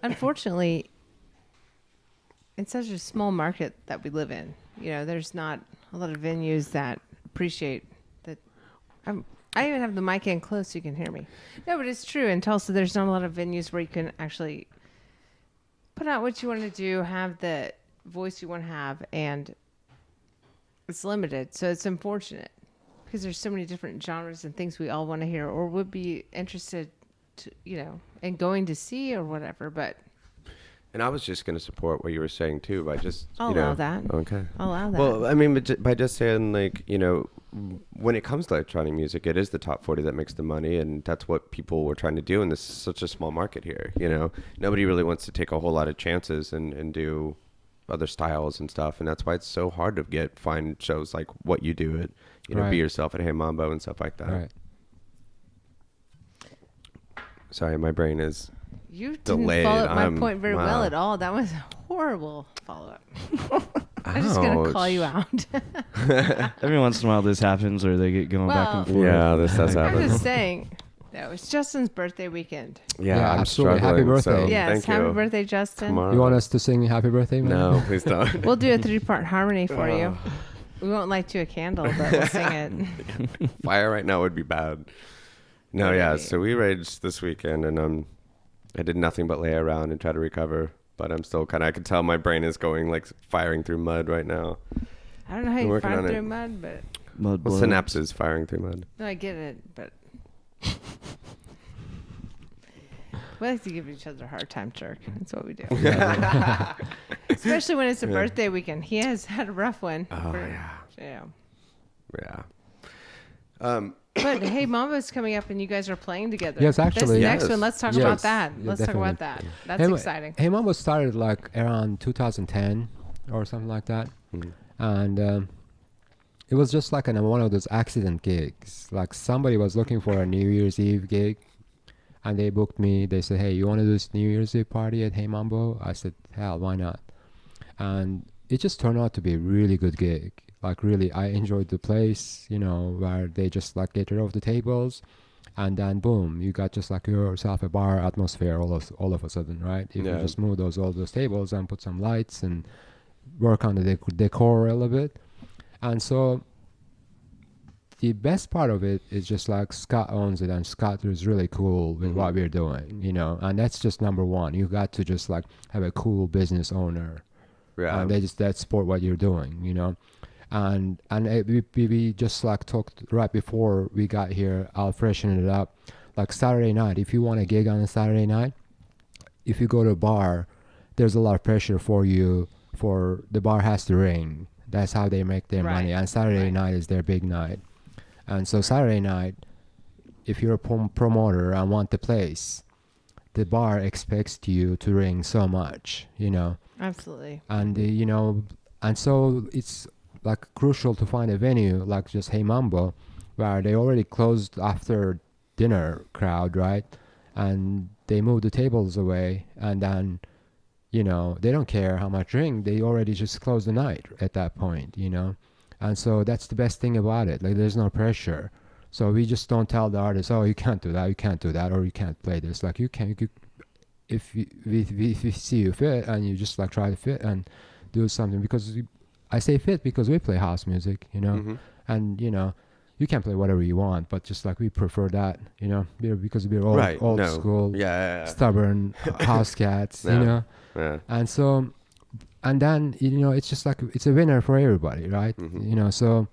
unfortunately, it's such a small market that we live in. You know, there's not a lot of venues that appreciate that. I even have the mic in close so you can hear me. No, but it's true. In Tulsa, there's not a lot of venues where you can actually put out what you want to do, have the voice you want to have, and it's limited. So it's unfortunate because there's so many different genres and things we all want to hear or would be interested to, you know, in going to see or whatever. But And I was just going to support what you were saying too by just, I'll you know, allow that. Okay. I'll allow that. Well, I mean, by just saying, like, you know, when it comes to electronic music, it is the top 40 that makes the money, and that's what people were trying to do. And this is such a small market here. You know, nobody really wants to take a whole lot of chances and do other styles and stuff, and that's why it's so hard to find shows like what you do at, you know, Right. Be Yourself at Hey Mambo and stuff like that. Right. Sorry, my brain is. You didn't delayed. follow up my I'm- point very well wow. at all. That was a horrible follow up. I'm just going to call you out. Every once in a while, this happens, or they get going back and Well, forth. Yeah, this does I'm happen. just saying. No, it's Justin's birthday weekend. Yeah, I'm absolutely. Happy struggling. birthday. So Yes, thank happy you. birthday, Justin. Tomorrow. You want us to sing Happy Birthday, man? No, please don't. We'll do a 3-part harmony for you. We won't light you a candle, but we'll sing it. Fire right now would be bad. No, yeah. So we raged this weekend, and I did nothing but lay around and try to recover. But I'm still kind of. I can tell my brain is going like firing through mud right now. I don't know how We're you working find on it. through mud, but Mud Well, blood. synapses firing through mud. no, I get it. But we like to give each other a hard time, Turk. That's what we do. Especially when it's a birthday weekend. He has had a rough one. Oh, yeah. Yeah. But hey, Mambo's coming up, and you guys are playing together. Yes, actually. This next Yes. one, let's talk Yes. about that. Yeah, Let's talk about that. That's Hey, exciting. Hey Mambo started like around 2010 or something like that. Mhm. And it was just like one of those accident gigs. Like somebody was looking for a New Year's Eve gig, and they booked me. They said, "Hey, you want to do this New Year's Eve party at Hey Mambo?" I said, "Hell, why not?" And it just turned out to be a really good gig. Like really, I enjoyed the place, you know, where they just like get rid of the tables, and then boom, you got just like yourself a bar atmosphere all of a sudden, right? If you Yeah. just move all those tables and put some lights and work on the decor a little bit, and so the best part of it is just like Scott owns it, and Scott is really cool with what we're doing, you know, and that's just number one. You got to just like have a cool business owner, Yeah. and they just that support what you're doing, you know. And we just like talked right before we got here. I'll freshen it up. Like Saturday night, if you want a gig on a Saturday night, if you go to a bar, there's a lot of pressure for you. For the bar has to ring. That's how they make their money. And Saturday night is their big night. And so Saturday night, if you're a promoter and want the place, the bar expects you to ring so much, you know. Absolutely. And you know, and so it's like crucial to find a venue like just Hey Mambo, where they already closed after dinner crowd, right? And they move the tables away, and then, you know, they don't care how much ring, they already just close the night at that point, you know. And so that's the best thing about it. Like there's no pressure. So we just don't tell the artist, oh, you can't do that, you can't do that, or you can't play this. Like you can, if we see you fit, and you just like try to fit and do something. Because I say fit because we play house music, you know, and you know, you can play whatever you want, but just like we prefer that, you know, because we're old school, stubborn house cats, you know. Yeah. And so, and then, you know, it's just like it's a winner for everybody, right? You know, so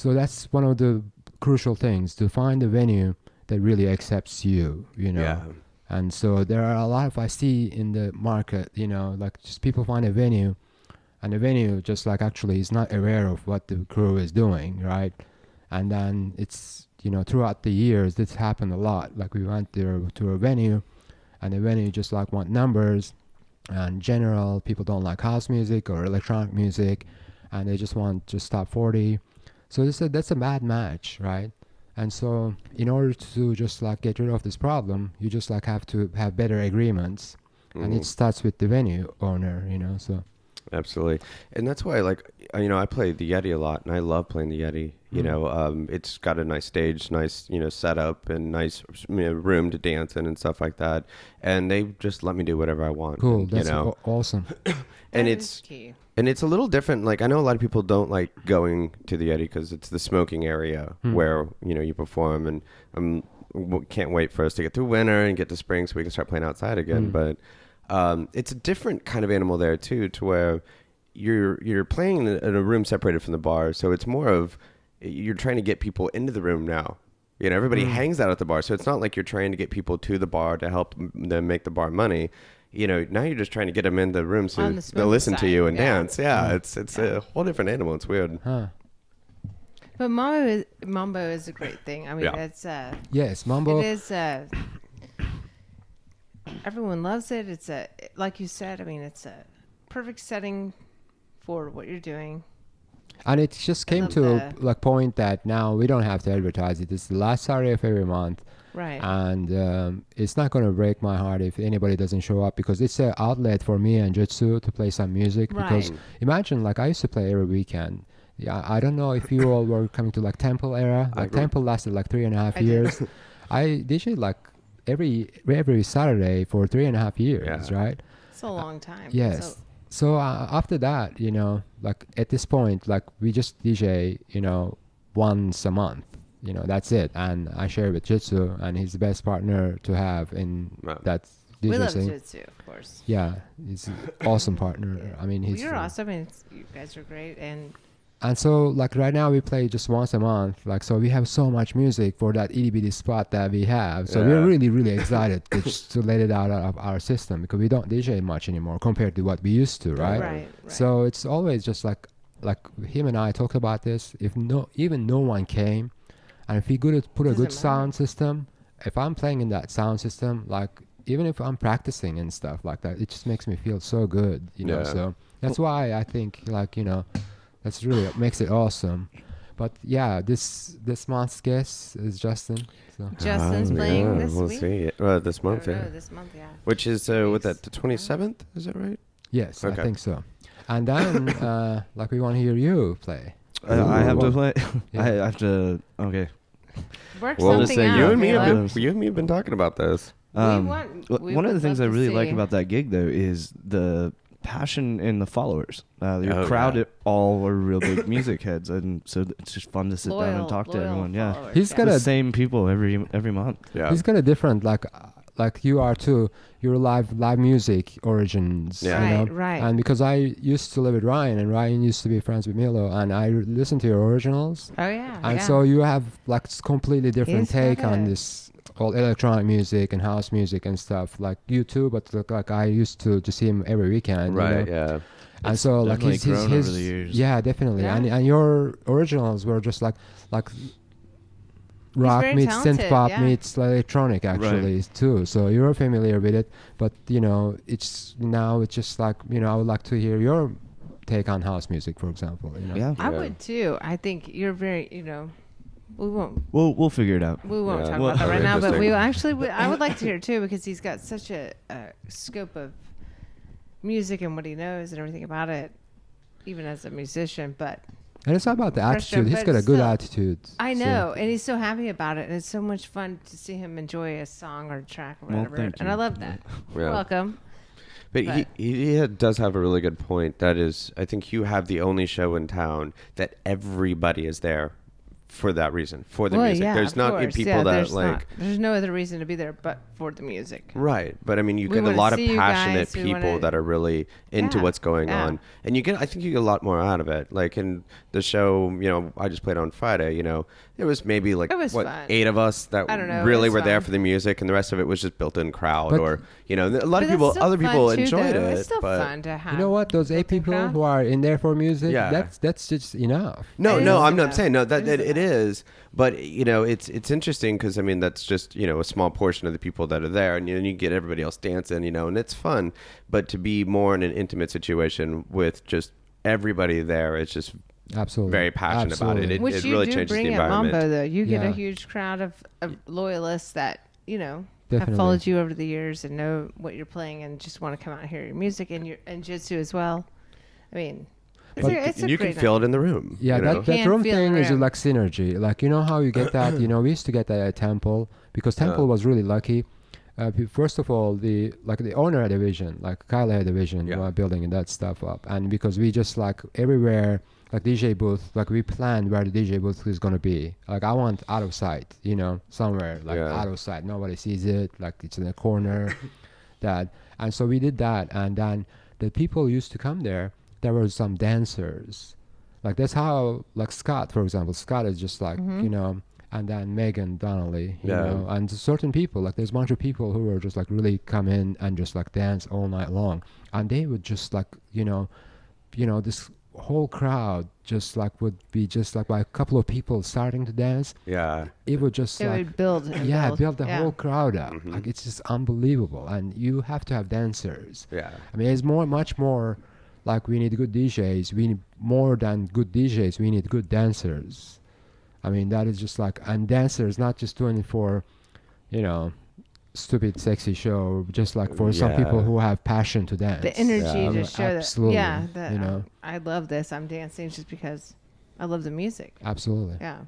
that's one of the crucial things, to find a venue that really accepts you, you know. Yeah. And so there are a lot of, I see in the market, you know, like just people find a venue, and the venue just like actually is not aware of what the crew is doing, right? And then it's, you know, throughout the years, this happened a lot. Like we went there to a venue, and the venue just like want numbers, and general people don't like house music or electronic music, and they just want just top 40. So that's a bad match, right? And so in order to just like get rid of this problem, you just like have to have better agreements, and it starts with the venue owner, you know. So absolutely. And that's why, like, you know, I play the Yeti a lot, and I love playing the Yeti. You know, it's got a nice stage, nice, you know, setup, and nice, you know, room to dance in and stuff like that. And they just let me do whatever I want. cool. And, That's you know, awesome. and That it's is key. and it's a little different. Like, I know a lot of people don't like going to the Yeti because it's the smoking area where, you know, you perform. And can't wait for us to get through winter and get to spring so we can start playing outside again. But it's a different kind of animal there too, to where you're playing in a room separated from the bar. So it's more of, you're trying to get people into the room now. You know, everybody hangs out at the bar. So it's not like you're trying to get people to the bar to help them make the bar money. You know, now you're just trying to get them in the room so they'll listen to you and dance. Yeah, it's a whole different animal. It's weird. Huh. But mambo is a great thing. I mean, it's Yes, Mambo. it is everyone loves it. It's like you said, I mean, it's a perfect setting for what you're doing. And it just came love to that. like point that now we don't have to advertise it. It's the last Saturday of every month. Right. And it's not going to break my heart if anybody doesn't show up, because it's an outlet for me and Jutsu to play some music. Because Right. imagine, like, I used to play every weekend. Yeah, I don't know if you all were coming to like Temple era. Like Temple lasted like 3.5 years. I DJed like every Saturday for 3.5 years, right? It's a long time. Yes. So after that, you know, like at this point, like we just DJ, you know, once a month. You know, that's it. And I share with Jitsu, and he's the best partner to have in that DJ we love scene. Jitsu, of course. Yeah, he's an awesome partner. I mean, he's You're awesome, and you guys are great. And so, like right now, we play just once a month. Like, so we have so much music for that itty bitty spot that we have. So we're really, really excited to let it out of our system, because we don't DJ much anymore compared to what we used to, right? Right. So it's always just like him and I talked about this. If even no one came, and if we could put a good sound system, if I'm playing in that sound system, like even if I'm practicing and stuff like that, it just makes me feel so good, you know. So that's why I think, like, you know, that's really makes it awesome. But yeah, this month's guest is Justin. So. Justin's playing this we'll week. see. This month, No, this month, yeah. Which is what, that the 27th? Is that right? Yes, Okay. I think so. And then, like, we want to hear you play. I have to play. Yeah. I have to. Okay. Work Well, something say out. you and me Caleb. have been talking about this. We One of the would things I love to really like see. about that gig, though, is the passion in the followers. Your Oh, crowd yeah. all are real big music heads, and so it's just fun to sit down and talk to everyone. Yeah, followers, He's yeah. got the a- same people every month. Yeah. He's got a different, like you are too. Your live music origins. Yeah. You know? Right, right. And because I used to live with Ryan, and Ryan used to be friends with Milo, and I listened to your originals. Oh yeah. And yeah. so you have like completely different He's take got on a- this all electronic music and house music and stuff. Like you too, but like I used to see him every weekend. You Right. know? Yeah. And It's so like definitely grown his over the years. yeah, definitely. Yeah. And your originals were just like rock very meets synth talented, pop yeah. meets electronic actually too. So you're familiar with it, but you know it's just like I would like to hear your take on house music, for example. You know? Yeah. I Yeah. would too. I think you're very, we won't We'll figure it out. talk Yeah. about that right now, but Interesting. we actually I would like to hear it too because he's got such a scope of music and what he knows and everything about it, even as a musician. But And it's not about the Pressure, attitude. He's but got a good still, attitude. I so- know, and he's so happy about it, and it's so much fun to see him enjoy a song or a track or Well, whatever. thank And you. I love that. Yeah. Welcome. But But- he does have a really good point. That is, I think you have the only show in town that everybody is there for that reason, for the music. Yeah, There's of not course. people Yeah, that there's like. there's no other reason to be there but for the music. Right, but I mean, you We get a wanna lot of see you passionate guys, we people wanna- that are really into Yeah, what's going yeah. on, and I think you get a lot more out of it. Like in the show, I just played on Friday. There was maybe like It was fun. 8 of us that I don't know, it really was were there fun. for the music, and the rest of it was just built-in crowd, But- or a lot But of that's people, still other fun people too, enjoyed though. it. It's still but fun to have. You know what? Those 8 built-in people crowd. who are in there for music, Yeah. that's just enough. No, It no, is I'm not enough. saying no. That It is it is, but it's interesting because I mean that's just a small portion of the people that are there, and you get everybody else dancing, and it's fun. But to be more in an intimate situation with just everybody there, it's just Absolutely. very passionate about it. Absolutely. Which It you really do changes the bring at environment. Mambo, though. You get Yeah. a huge crowd of loyalists that, have Definitely. followed you over the years and know what you're playing and just want to come out and hear your music and Jitsu as well. I mean, But it's a And you can great feel night. it in the room. Yeah, you know? that Can room feel thing the is room. like synergy. Like how you get that. We used to get that at Temple because Temple Yeah. was really lucky. First of all, the owner had a vision, like Kyle had a vision Yeah. building that stuff up, and because we just like everywhere, like DJ booth, like we planned where the DJ booth is gonna be. Like I want out of sight, somewhere like Yeah. out of sight, nobody sees it, like it's in the corner, and so we did that, and then the people used to come there. There were some dancers, like that's how like Scott, for example. Scott is just like and then Megan Donnelly, Yeah. and certain people, like there's a bunch of people who were just like really come in and just like dance all night long, and they would just like this whole crowd just like would be just like by a couple of people starting to dance, Yeah. it would just It like would build. And build the Yeah. whole crowd up. Mhm. Like it's just unbelievable, and you have to have dancers. Yeah. I mean, it's much more like we need good DJs. We need more than good DJs. We need good dancers. I mean, that is just like, and dancers, not just doing it for, stupid, sexy show, just like for some people Yeah. who have passion to dance. The energy Yeah. to show Absolutely, that. Yeah. That I I love this. I'm dancing just because I love the music. Absolutely. Yeah.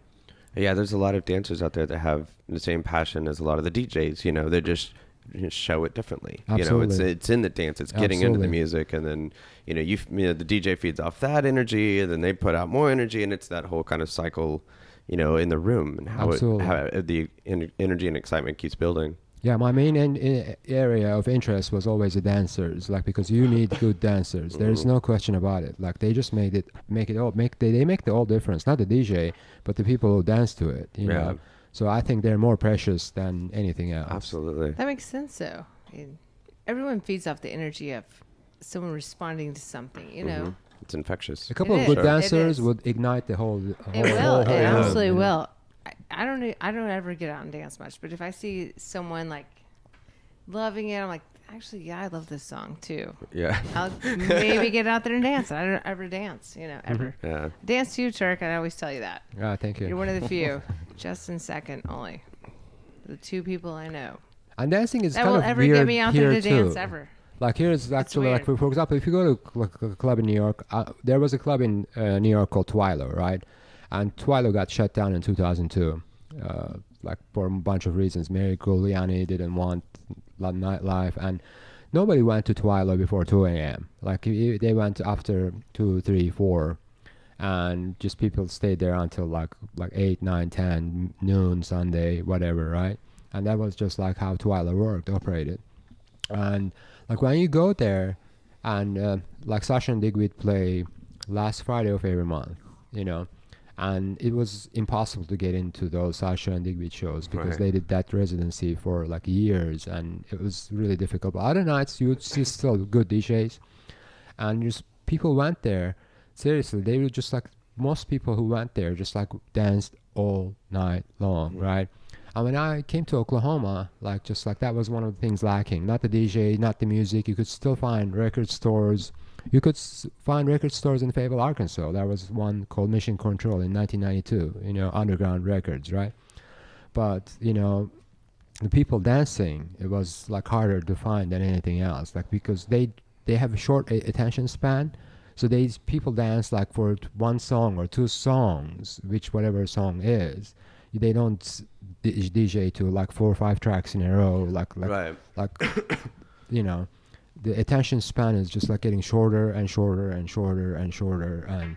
Yeah, there's a lot of dancers out there that have the same passion as a lot of the DJs. They just show it differently. Absolutely. It's in the dance. It's getting into the Absolutely. music, and then the DJ feeds off that energy, and then they put out more energy, and it's that whole kind of cycle, in the room, and how Absolutely. the energy and excitement keeps building. Yeah, my main area of interest was always the dancers, like because you need good dancers. There is no question about it. Like they just make the all difference. Not the DJ, but the people who dance to it. Yeah. So I think they're more precious than anything else. Absolutely. That makes sense, though. I mean, everyone feeds off the energy of someone responding to something, Mhm. It's infectious. A couple It of good is. dancers It is. would ignite the whole. It will. It room, absolutely you know? will. I don't ever get out and dance much, but if I see someone like loving it, I'm like, actually, yeah, I love this song too. Yeah. I'll maybe get out there and dance. I don't ever dance, ever. Yeah. Dance to you, Turk. I always tell you that. Ah, thank you. You're one of the few. Justin second only. The two people I know And dancing is that kind will of ever weird get me out here there to too. dance ever. Like here's actually like for example, if you go to like a club in New York, there was a club in New York called Twilo, right? And Twilo got shut down in 2002, like for a bunch of reasons. Mary Giuliani didn't want nightlife, and nobody went to Twilo before 2 a.m. Like they went after 2, 3, 4, and just people stayed there until like 8, 9, 10 noon Sunday, whatever, right? And that was just like how Twilo operated. And like when you go there, and like Sasha and Dig would play last Friday of every month, you know, and it was impossible to get into those Sasha and Digweed shows because they did that residency for like years, and it was really difficult. But other nights you would see still good DJs, and just people went there. Seriously, they were just like most people who went there just like danced all night long, right? And when I came to Oklahoma, like just like that was one of the things lacking. Not the DJ, not the music. You could still find record stores. You could find record stores in Fayetteville, Arkansas. There was one called Mission Control in 1992, you know, underground records, right? But, you know, the people dancing, it was like harder to find than anything else, like because they have a short attention span. So these people dance like for one song or two songs, which whatever song is. They don't DJ to like 4 or 5 tracks in a row, like you know, the attention span is just like getting shorter and shorter and shorter and shorter, and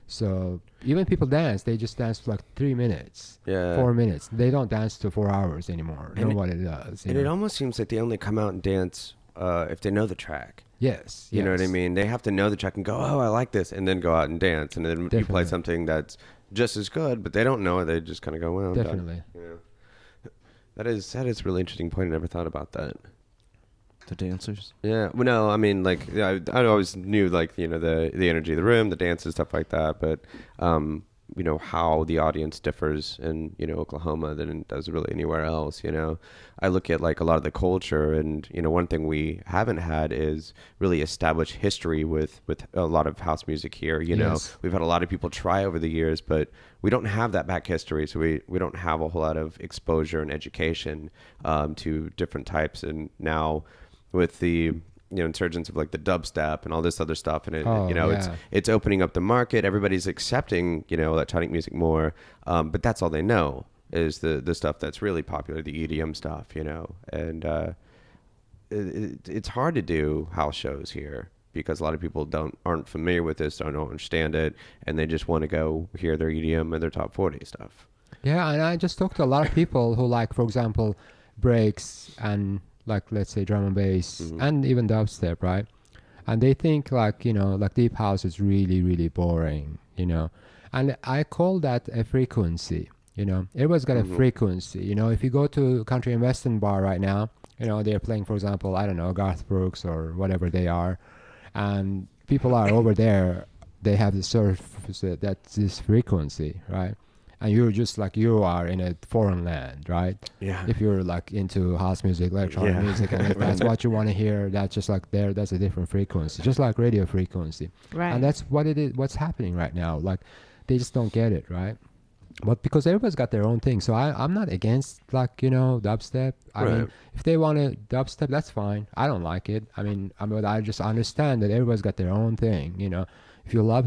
so even people dance, they just dance for like 3 minutes, 4 minutes. They don't dance to 4 hours anymore. Nobody does. And it almost seems like they only come out and dance if they know the track. Yes. You know what I mean? They have to know the track and go, oh, I like this, and then go out and dance, and then you play something that's just as good, but they don't know it. They just kind of go, well, I'm definitely. Done. Yeah. That is a really interesting point. I never thought about that. The dancers? Yeah. Well, no, I mean, like, I always knew, like, you know, the energy of the room, the dances, stuff like that, but, you know, how the audience differs in, you know, Oklahoma than it does really anywhere else, you know. I look at, like, a lot of the culture, and, you know, one thing we haven't had is really established history with a lot of house music here, you know. We've had a lot of people try over the years, but we don't have that back history, so we don't have a whole lot of exposure and education to different types. And now with the insurgence of like the dubstep and all this other stuff, and it's opening up the market. Everybody's accepting electronic music more, but that's all they know is the stuff that's really popular, the EDM stuff, and it's hard to do house shows here because a lot of people aren't familiar with this, don't understand it, and they just want to go hear their EDM and their top 40 stuff. Yeah, and I just talked to a lot of people who like, for example, breaks and like, let's say drum and bass, mm-hmm. and even dubstep, right? And they think like deep house is really, really boring, and I call that a frequency. Everybody's got mm-hmm. a frequency. If you go to country and western bar right now, they're playing, for example, I don't know, Garth Brooks or whatever they are, and people are over there, they have the surf, that's this frequency, right? And you're just like, you are in a foreign land, right? Yeah. If you're like into house music, electronic music, and if that's what you want to hear, that's just like that's a different frequency, just like radio frequency. Right. And that's what it is, what's happening right now. Like, they just don't get it, right? But because everybody's got their own thing. So I'm not against like, dubstep. I mean, if they want to dubstep, that's fine. I don't like it. I just understand that everybody's got their own thing, If you love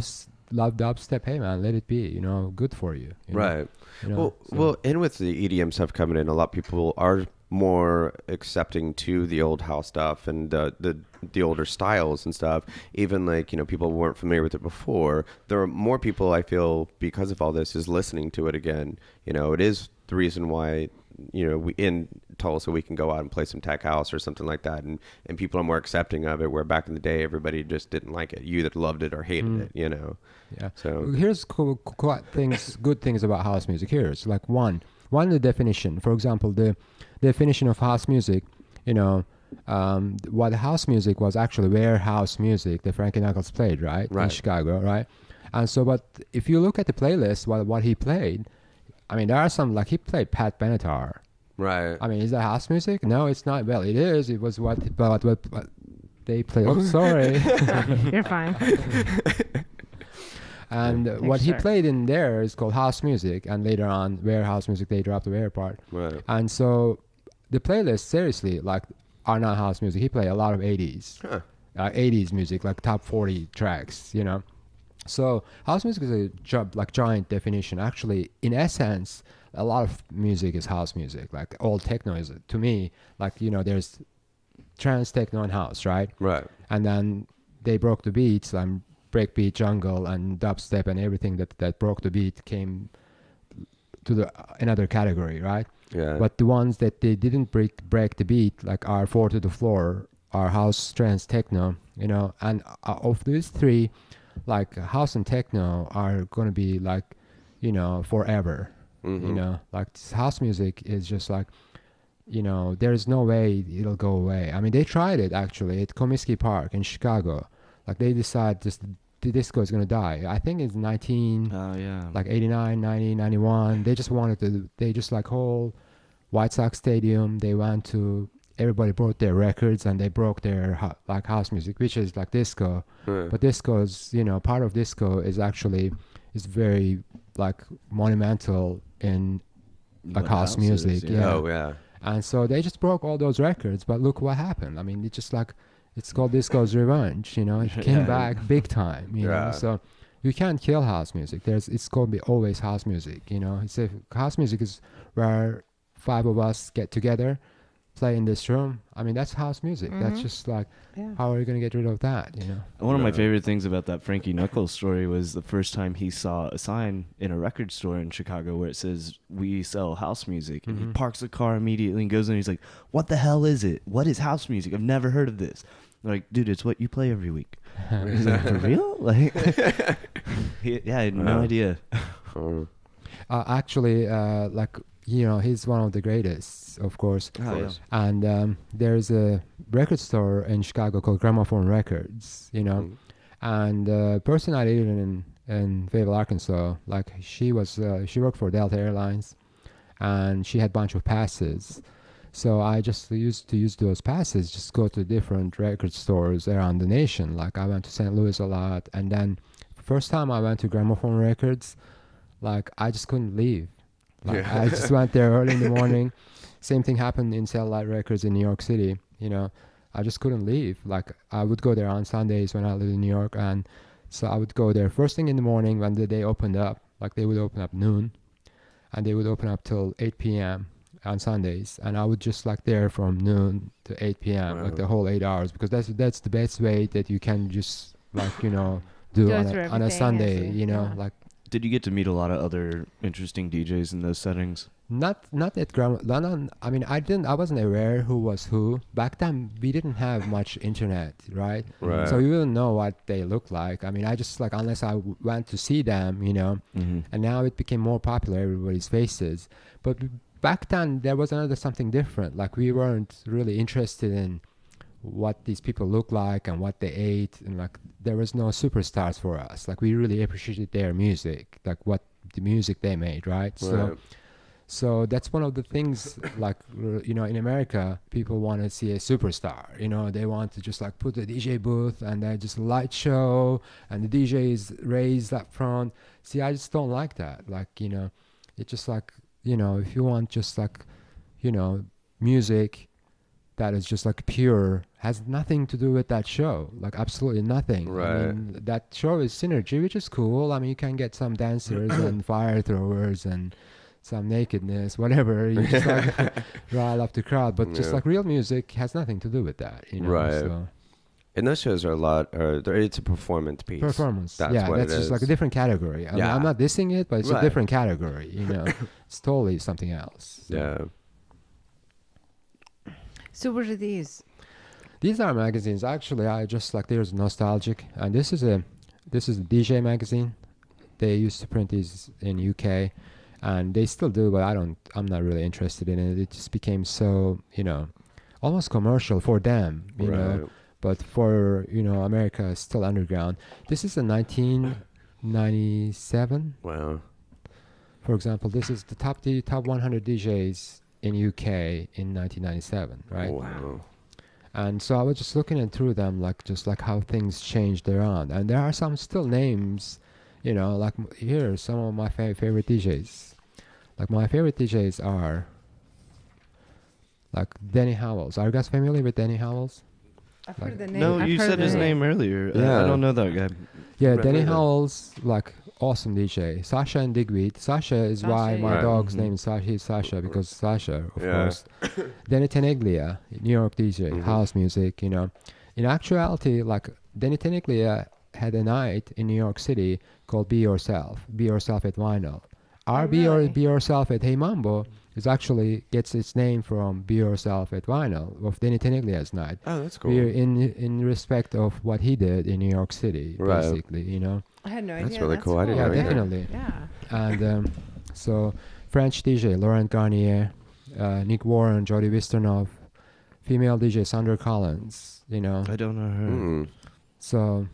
dubstep, hey man, let it be, good for you. Right. Well, and with the EDM stuff coming in, a lot of people are more accepting to the old house stuff and the older styles and stuff. Even like, people weren't familiar with it before. There are more people, I feel, because of all this, is listening to it again. It is the reason why, we in Tulsa we can go out and play some tech house or something like that, and people are more accepting of it, where back in the day everybody just didn't like it. You either loved it or hated it, Yeah. So here's good things about house music. Here's like one the definition. For example, the definition of house music, what house music was actually warehouse music that Frankie Knuckles played, right? In Chicago, right? And so, but if you look at the playlist, what he played, there are some, like he played Pat Benatar. Right. Is that house music? No, it's not. Well, it is. It was what they played. Oh, sorry. You're fine. And what he played in there is called house music, and later on, warehouse music, they dropped the ware part. Right. And so the playlist, seriously, like, are not house music. He play a lot of 80s. Huh. 80s music, like top 40 tracks, you know. So house music is a giant definition. Actually, in essence, a lot of music is house music. Like all techno is, to me, like, you know, there's trance, techno, and house, right? Right. And then they broke the beats, and breakbeat, jungle, and dubstep, and everything that broke the beat came to the another category, right? Yeah. But the ones that they didn't break the beat, like are four to the floor, are house, trance, techno, you know. And of these three, like house and techno are gonna be like, you know, forever. Mm-hmm. You know, like house music is just like, you know, there's no way it'll go away. I mean, they tried it actually at Comiskey Park in Chicago. Like they decided just the disco is gonna die. I think it's 19. Oh yeah. Like 89, 90, 91. They just wanted to, they just like whole White Sox Stadium. They went to, everybody brought their records and they broke their like house music, which is like disco. But disco is, you know, part of disco is actually, is very like monumental in like What house house music. is, Yeah. Oh yeah. And so they just broke all those records. But look what happened. I mean, it just like, it's called Disco's Revenge, you know, it came Yeah. back big time, you Yeah. know. So you can't kill house music. It's going to be always house music, you know. It's house music is where five of us get together, play in this room. I mean, that's house music. That's just like, Yeah. how are you going to get rid of that, you know? One of my Yeah. favorite things about that Frankie Knuckles story was the first time he saw a sign in a record store in Chicago where it says, "We sell house music." And he Mhm. parks the car immediately and goes in and he's like, "What the hell is it? What is house music? I've never heard of this." They're like, "Dude, it's what you play every week." He's like, "For real?" Like, I had no Wow. idea. Oh, Actually, like, you know, he's one of the greatest, of course. Oh, yeah. And there's a record store in Chicago called Gramophone Records, you know. Mm. And the person I dated in Fayetteville, Arkansas, like she worked for Delta Airlines, and she had a bunch of passes. So I just used to use those passes, just go to different record stores around the nation. Like I went to St. Louis a lot, and then first time I went to Gramophone Records, like I just couldn't leave. Like Yeah. I just went there early in the morning. Same thing happened in Satellite Records in New York City. You know, I just couldn't leave. Like I would go there on Sundays when I lived in New York, and so I would go there first thing in the morning when the day opened up. Like they would open up noon, and they would open up till 8 p.m. on Sundays, and I would just like there from noon to 8 p.m. like Wow. the whole 8 hours, because that's the best way that you can just like, you know, do Go on through a everything, Sunday, I see. you know, Yeah. like Did you get to meet a lot of other interesting DJs in those settings? not at London. I mean, I wasn't aware who was who back then. We didn't have much internet, right? Right. So you wouldn't know what they look like. I mean, I just like, unless I went to see them, you know. Mm-hmm. And now it became more popular, everybody's faces. But back then there was another something different. Like we weren't really interested in what these people look like and what they ate, and like there was no superstars for us. Like we really appreciated their music, like what the music they made, right? Right. So that's one of the things, like, you know, in America, people want to see a superstar. You know, they want to just like put the DJ booth and then just light show and the DJ is raised up front. See, I just don't like that. Like, you know, it's just like, you know, if you want just like, you know, music that is just like pure, has nothing to do with that show. Like absolutely nothing. I Right. mean, that show is synergy, which is cool. I mean, you can get some dancers and fire throwers and some nakedness, whatever. You just like rile up the crowd, but just Yeah. like real music has nothing to do with that, you know. Right. So And those shows are a lot, it's a performance piece. performance, That's yeah, what that's it just like a is. different category. I mean, Yeah. I'm not dissing it, but it's a Right. different category. You know, it's totally something else. So Yeah. So what are these? these are magazines. Actually, I just like, there's nostalgic, and this is a DJ magazine. They used to print these in UK, and they still do, but I'm not really interested in it. It just became so, you know, almost commercial for them, you know. Right. But for, you know, America, it's still underground. This is a 1997, Wow. for example. This is the top 100 DJs in UK in 1997, right? Wow. And so I was just looking through them, like just like how things changed around. And there are some still names, you know, like here are some of my favorite DJs. Like my favorite DJs are like Danny Howells. Are you guys familiar with Danny Howells? I've Like- heard the name. No, I've you heard said the his name earlier. Yeah. I don't know that guy. Yeah, Right, Danny right, right. Howells, like awesome DJ. Sasha and Digweed. Sasha is why Sasha, my yeah. dog's Mhm. name is Sasha. He's Sasha because Sasha, of Yeah. course. Danny Tenaglia, New York DJ, Mhm. house music. You know, in actuality, like Danny Tenaglia had a night in New York City called Be Yourself. Be Yourself at Vinyl. Our Oh, really? Be Yourself at Hey Mambo is actually gets its name from Be Yourself at Vinyl of Danny Tenaglia's night. Oh, that's cool. We're in respect of what he did in New York City, Right. basically, you know. I had no That's idea. really cool. I didn't Yeah, know either. definitely. Yeah. And so French DJ Laurent Garnier, Nick Warren, Jody Wisternoff, female DJ Sandra Collins, you know. I don't know her. Mm. So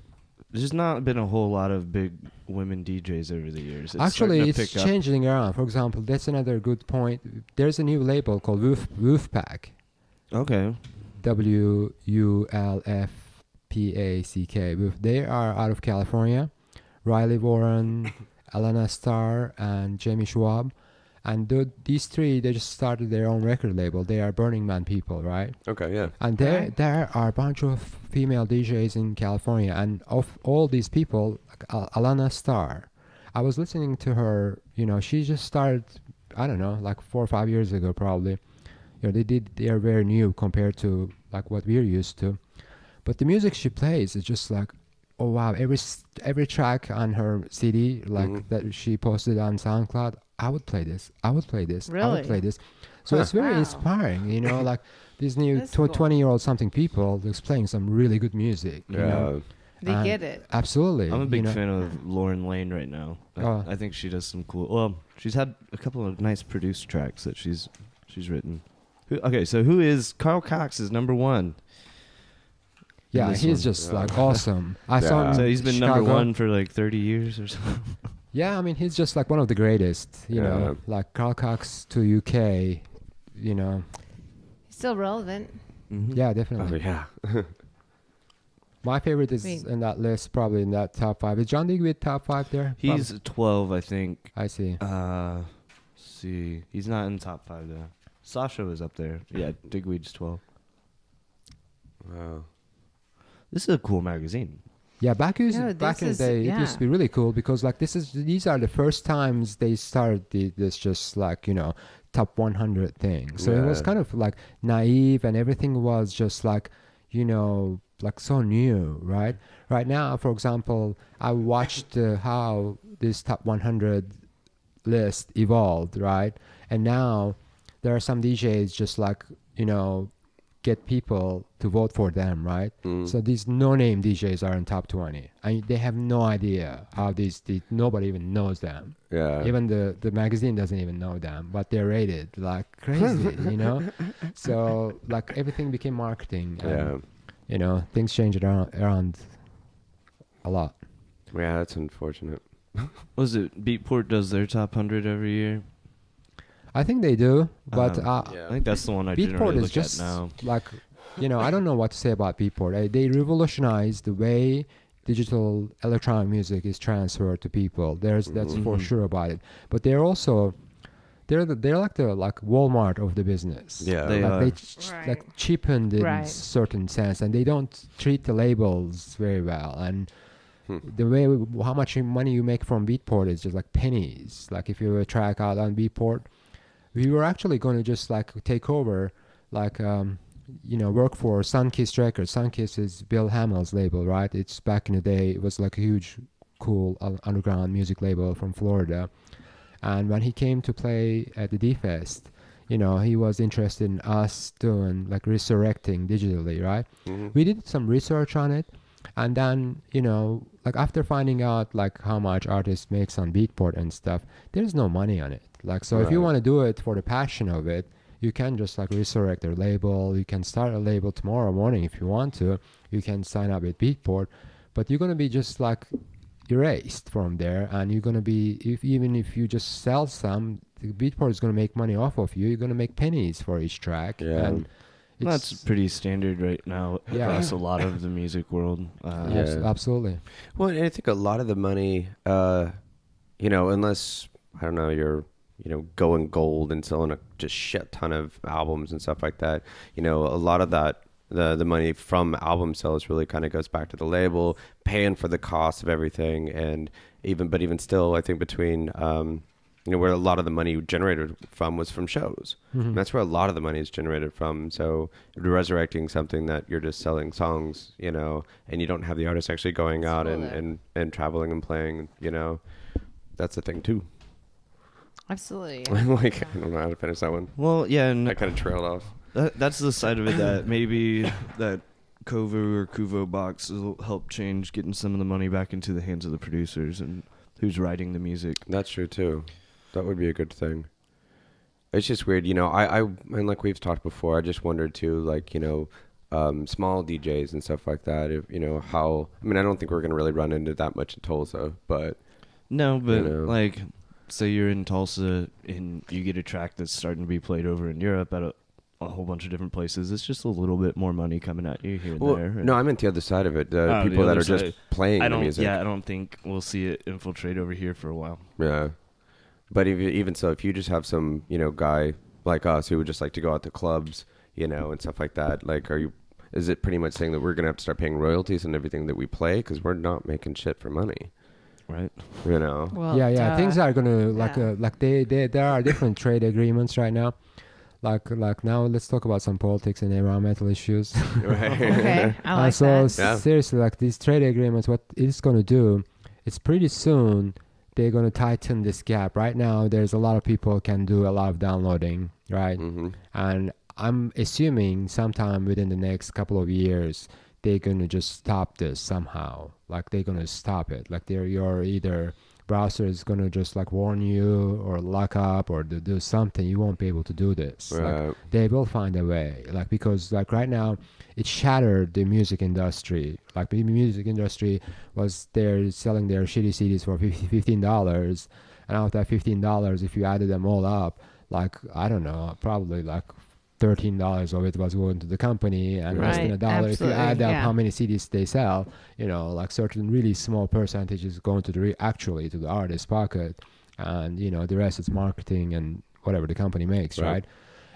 There's not been a whole lot of big women DJs over the years. It's actually, starting to it's pick up. changing around. For example, that's another good point. There's a new label called Wolfpack, Okay. WULFPACK. They are out of California. Riley Warren, Alana Starr, and Jamie Schwab. And these three, they just started their own record label. They are Burning Man people, right? Okay, yeah. And Right. there are a bunch of female DJs in California. And of all these people, like Alana Starr, I was listening to her, you know, she just started, I don't know, like 4 or 5 years ago probably. You know, they are very new compared to like what we're used to. But the music she plays is just like, oh wow, every track on her CD, like Mhm. that she posted on SoundCloud, I would play this. I would play this. I Really? would play this. So it's very Wow. inspiring, you know, like these new That's cool. 20-year-old something people that's playing some really good music. You know? Yeah. They get it. Absolutely. I'm a you big know. fan of Lauren Lane right now. Oh. I think she does some cool. Well, she's had a couple of nice produced tracks that she's written. Who is Carl Cox is number one? Yeah, this he's one. just Yeah. like awesome. I saw Yeah. him So in he's been Chicago. number one for like 30 years or something. Yeah, I mean, he's just like one of the greatest, you know, Yeah. like Carl Cox to UK, you know. Still relevant. Mhm. Yeah, Oh, definitely. yeah. My favorite is Wait. in that list, probably in that top 5. Is John Digweed top 5 there? He's 12, I think. I see. Let's see, he's not in top 5 though. Sasha was up there. Yeah, Digweed's 12. Wow. This is a cool magazine. Yeah, back in No, the this day, is- it used to be really cool because like these are the first times they started this just like, you know, top 100 thing. So it was Yeah. kind of like naive and everything was just like, you know, like so new, right? Right now, for example, I watched how this top 100 list evolved, right? And now there are some DJs just like, you know, get people to vote for them, right? Mm. So these no-name DJs are in top 20. And they have no idea how nobody even knows them. Yeah. Even the magazine doesn't even know them, but they're rated like crazy, you know? So like everything became marketing. And, Yeah. you know, things changed around a lot. Yeah, that's unfortunate. Was it Beatport does their top 100 every year? I think they do, but I think that's the one I generally Beatport is look just at now. like, you know, I don't know what to say about Beatport. They revolutionized the way digital electronic music is transferred to people. That's for Mhm. sure about it. But they're also they're like the Walmart of the business. Yeah. They like are. they Right. like cheapened in Right. certain sense, and they don't treat the labels very well. And Hmm. the way how much money you make from Beatport is just like pennies. Like if you have a track out on Beatport, we were actually going to just like take over, like you know, work for Sunkist Records. Sunkist is Bill Hamill's label, right? It's back in the day. It was like a huge, cool underground music label from Florida. And when he came to play at the D-Fest, you know, he was interested in us doing like resurrecting digitally, right? Mhm. We did some research on it, and then, you know, like after finding out like how much artist makes on Beatport and stuff, there's no money on it. Like, so if you Right. want to do it for the passion of it, you can just like resurrect their label. You can start a label tomorrow morning if you want to. You can sign up with Beatport, but you're gonna be just like erased from there, and you're gonna be even if you just sell some, the Beatport is gonna make money off of you. You're gonna make pennies for each track. Yeah. And That's it's pretty standard right now Yeah. across a lot of the music world. Yeah. absolutely. Well, and I think a lot of the money, you know, unless I don't know, going gold and selling a just shit ton of albums and stuff like that. A lot of that, the money from album sales really kind of goes back to the label, paying for the cost of everything. And even still, I think between, where a lot of the money generated from was from shows. Mhm. And that's where a lot of the money is generated from. So resurrecting something that you're just selling songs, and you don't have the artist actually going That's out cool, and traveling and playing, that's the thing too. Absolutely. I'm like, I don't know how to finish that one. Well, yeah, and I kind of trailed off. that's the side of it that maybe that Kovo or Kuvo box will help change getting some of the money back into the hands of the producers and who's writing the music. That's true too. That would be a good thing. It's just weird, I and like we've talked before, I just wondered too, like, small DJs and stuff like that, if, how, I don't think we're going to really run into that much in Tulsa, but. No, but You know. say you're in Tulsa and you get a track that's starting to be played over in Europe at a whole bunch of different places. It's just a little bit more money coming at you here and there. No, I meant the other side of it. The the people that other are just side. playing the music. Yeah, I don't think we'll see it infiltrate over here for a while. Yeah. But even so, if you just have some, guy like us who would just like to go out to clubs, and stuff like that, like, is it pretty much saying that we're going to have to start paying royalties on everything that we play? Because we're not making shit for money. Right. Well, Yeah. Things are gonna Yeah. there are different trade agreements right now. Like now, let's talk about some politics and environmental issues. Right. Okay, I like So that. Yeah. seriously, like these trade agreements, what it's gonna do, it's pretty soon they're gonna tighten this gap. Right now, there's a lot of people can do a lot of downloading, right? Mm-hmm. And I'm assuming sometime within the next couple of years, they're gonna just stop this somehow. Like they're gonna stop it. Like your either browser is gonna just like warn you or lock up or do something. You won't be able to do this. Right. Like, they will find a way. Like because like right now, it shattered the music industry. Like the music industry was there selling their shitty CDs for $15, and out of that $15, if you added them all up, like I don't know, probably like $13 of it was going to the company and less than Right, $1 if you absolutely, add up yeah. how many CDs they sell, like certain really small percentages going to the actually to the artist's pocket, and the rest is marketing and whatever the company makes, right?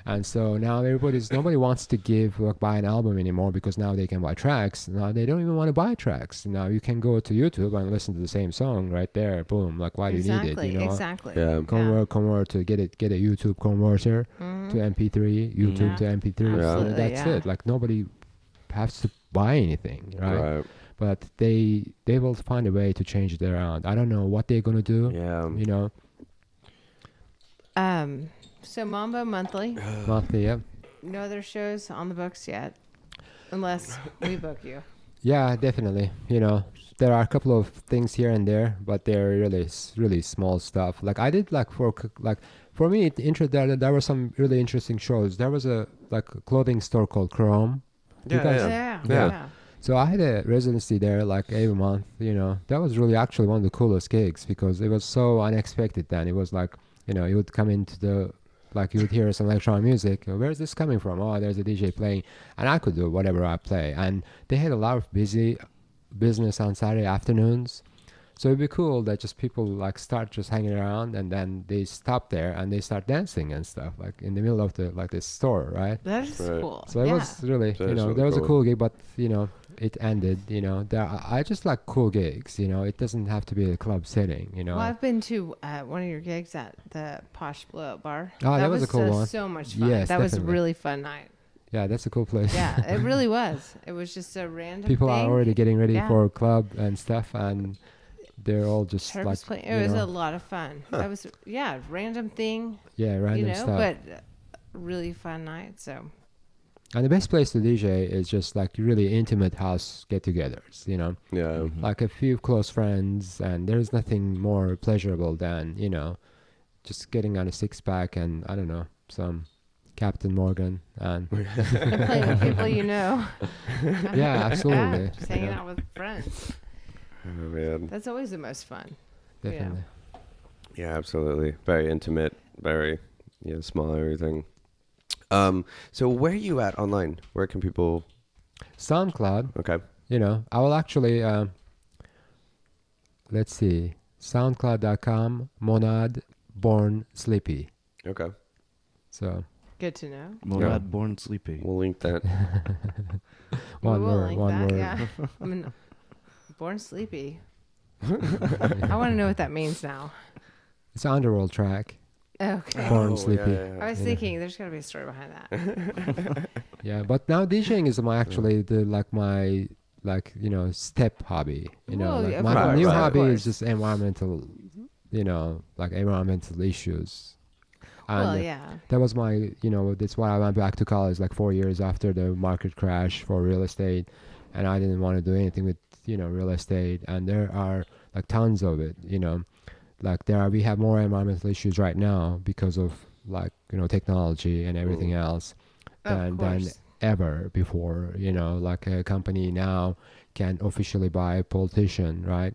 And so now nobody wants to buy an album anymore because now they can buy tracks. Now they don't even want to buy tracks. Now you can go to YouTube and listen to the same song right there. Boom. Like why do you need it? Exactly. Yeah. Convert to get a YouTube converter to MP3, YouTube to MP3. Yeah. Absolutely, That's yeah. it. Like nobody has to buy anything, right? Right. But they will find a way to change it around. I don't know what they're gonna do. Yeah. So Mambo Monthly, Monthly, yeah. no other shows on the books yet, unless we book you. Yeah, definitely. There are a couple of things here and there, but they're really small stuff. Like I did for me, there were some really interesting shows. There was a clothing store called Chrome. Yeah. Yeah. So I had a residency there like every month. That was really actually one of the coolest gigs because it was so unexpected. Then it was like you would come into you would hear some electronic music. Where's this coming from? Oh, there's a DJ playing, and I could do whatever I play. And they had a lot of busy business on Saturday afternoons, so it'd be cool that just people start just hanging around, and then they stop there and they start dancing and stuff in the middle of the store, right? That is Right. cool. So it was really, That is really there was a cool. cool gig, but it ended. I just like cool gigs. It doesn't have to be a club setting. Well, I've been to one of your gigs at the Posh Blow Up Bar. Oh, that was a cool one. So much fun. Yes, that was a definitely. really fun night. Yeah, that's a cool place. Yeah, it really was. It was just a random People thing. are already getting ready Yeah. for a club and stuff, and they're all just Turk was playing. It was a lot of fun. That was random thing, random stuff. but really fun night. So And the best place to DJ is just really intimate house get-togethers. Yeah. Like a few close friends, and there's nothing more pleasurable than just getting on a six-pack and I don't know some Captain Morgan and and playing with people you know. yeah, absolutely. Yeah, just hanging out with friends. Oh, man. That's always the most fun. Definitely. Yeah, absolutely. Very intimate, very small everything. So where are you at online? Where can people? SoundCloud. Okay. I will actually let's see, soundcloud.com, Monad, Born Sleepy. Okay. So Good to know. Morad Born Sleepy. We'll link that. one We will word, link one that, word. Yeah. I mean, Born Sleepy. I want to know what that means now. It's an underworld track. Okay. Born Sleepy. I was Yeah. thinking there's got to be a story behind that. Yeah, but now DJing is my actually the my step hobby. Well, Like of my course, new of hobby course. is just environmental, like environmental issues. And Well, yeah. that was my, that's why I went back to college like 4 years after the market crash for real estate, and I didn't want to do anything with real estate. And there are like tons of it, like we have more environmental issues right now because of like technology and everything else Of than course. ever before. Like a company now can officially buy a politician, right?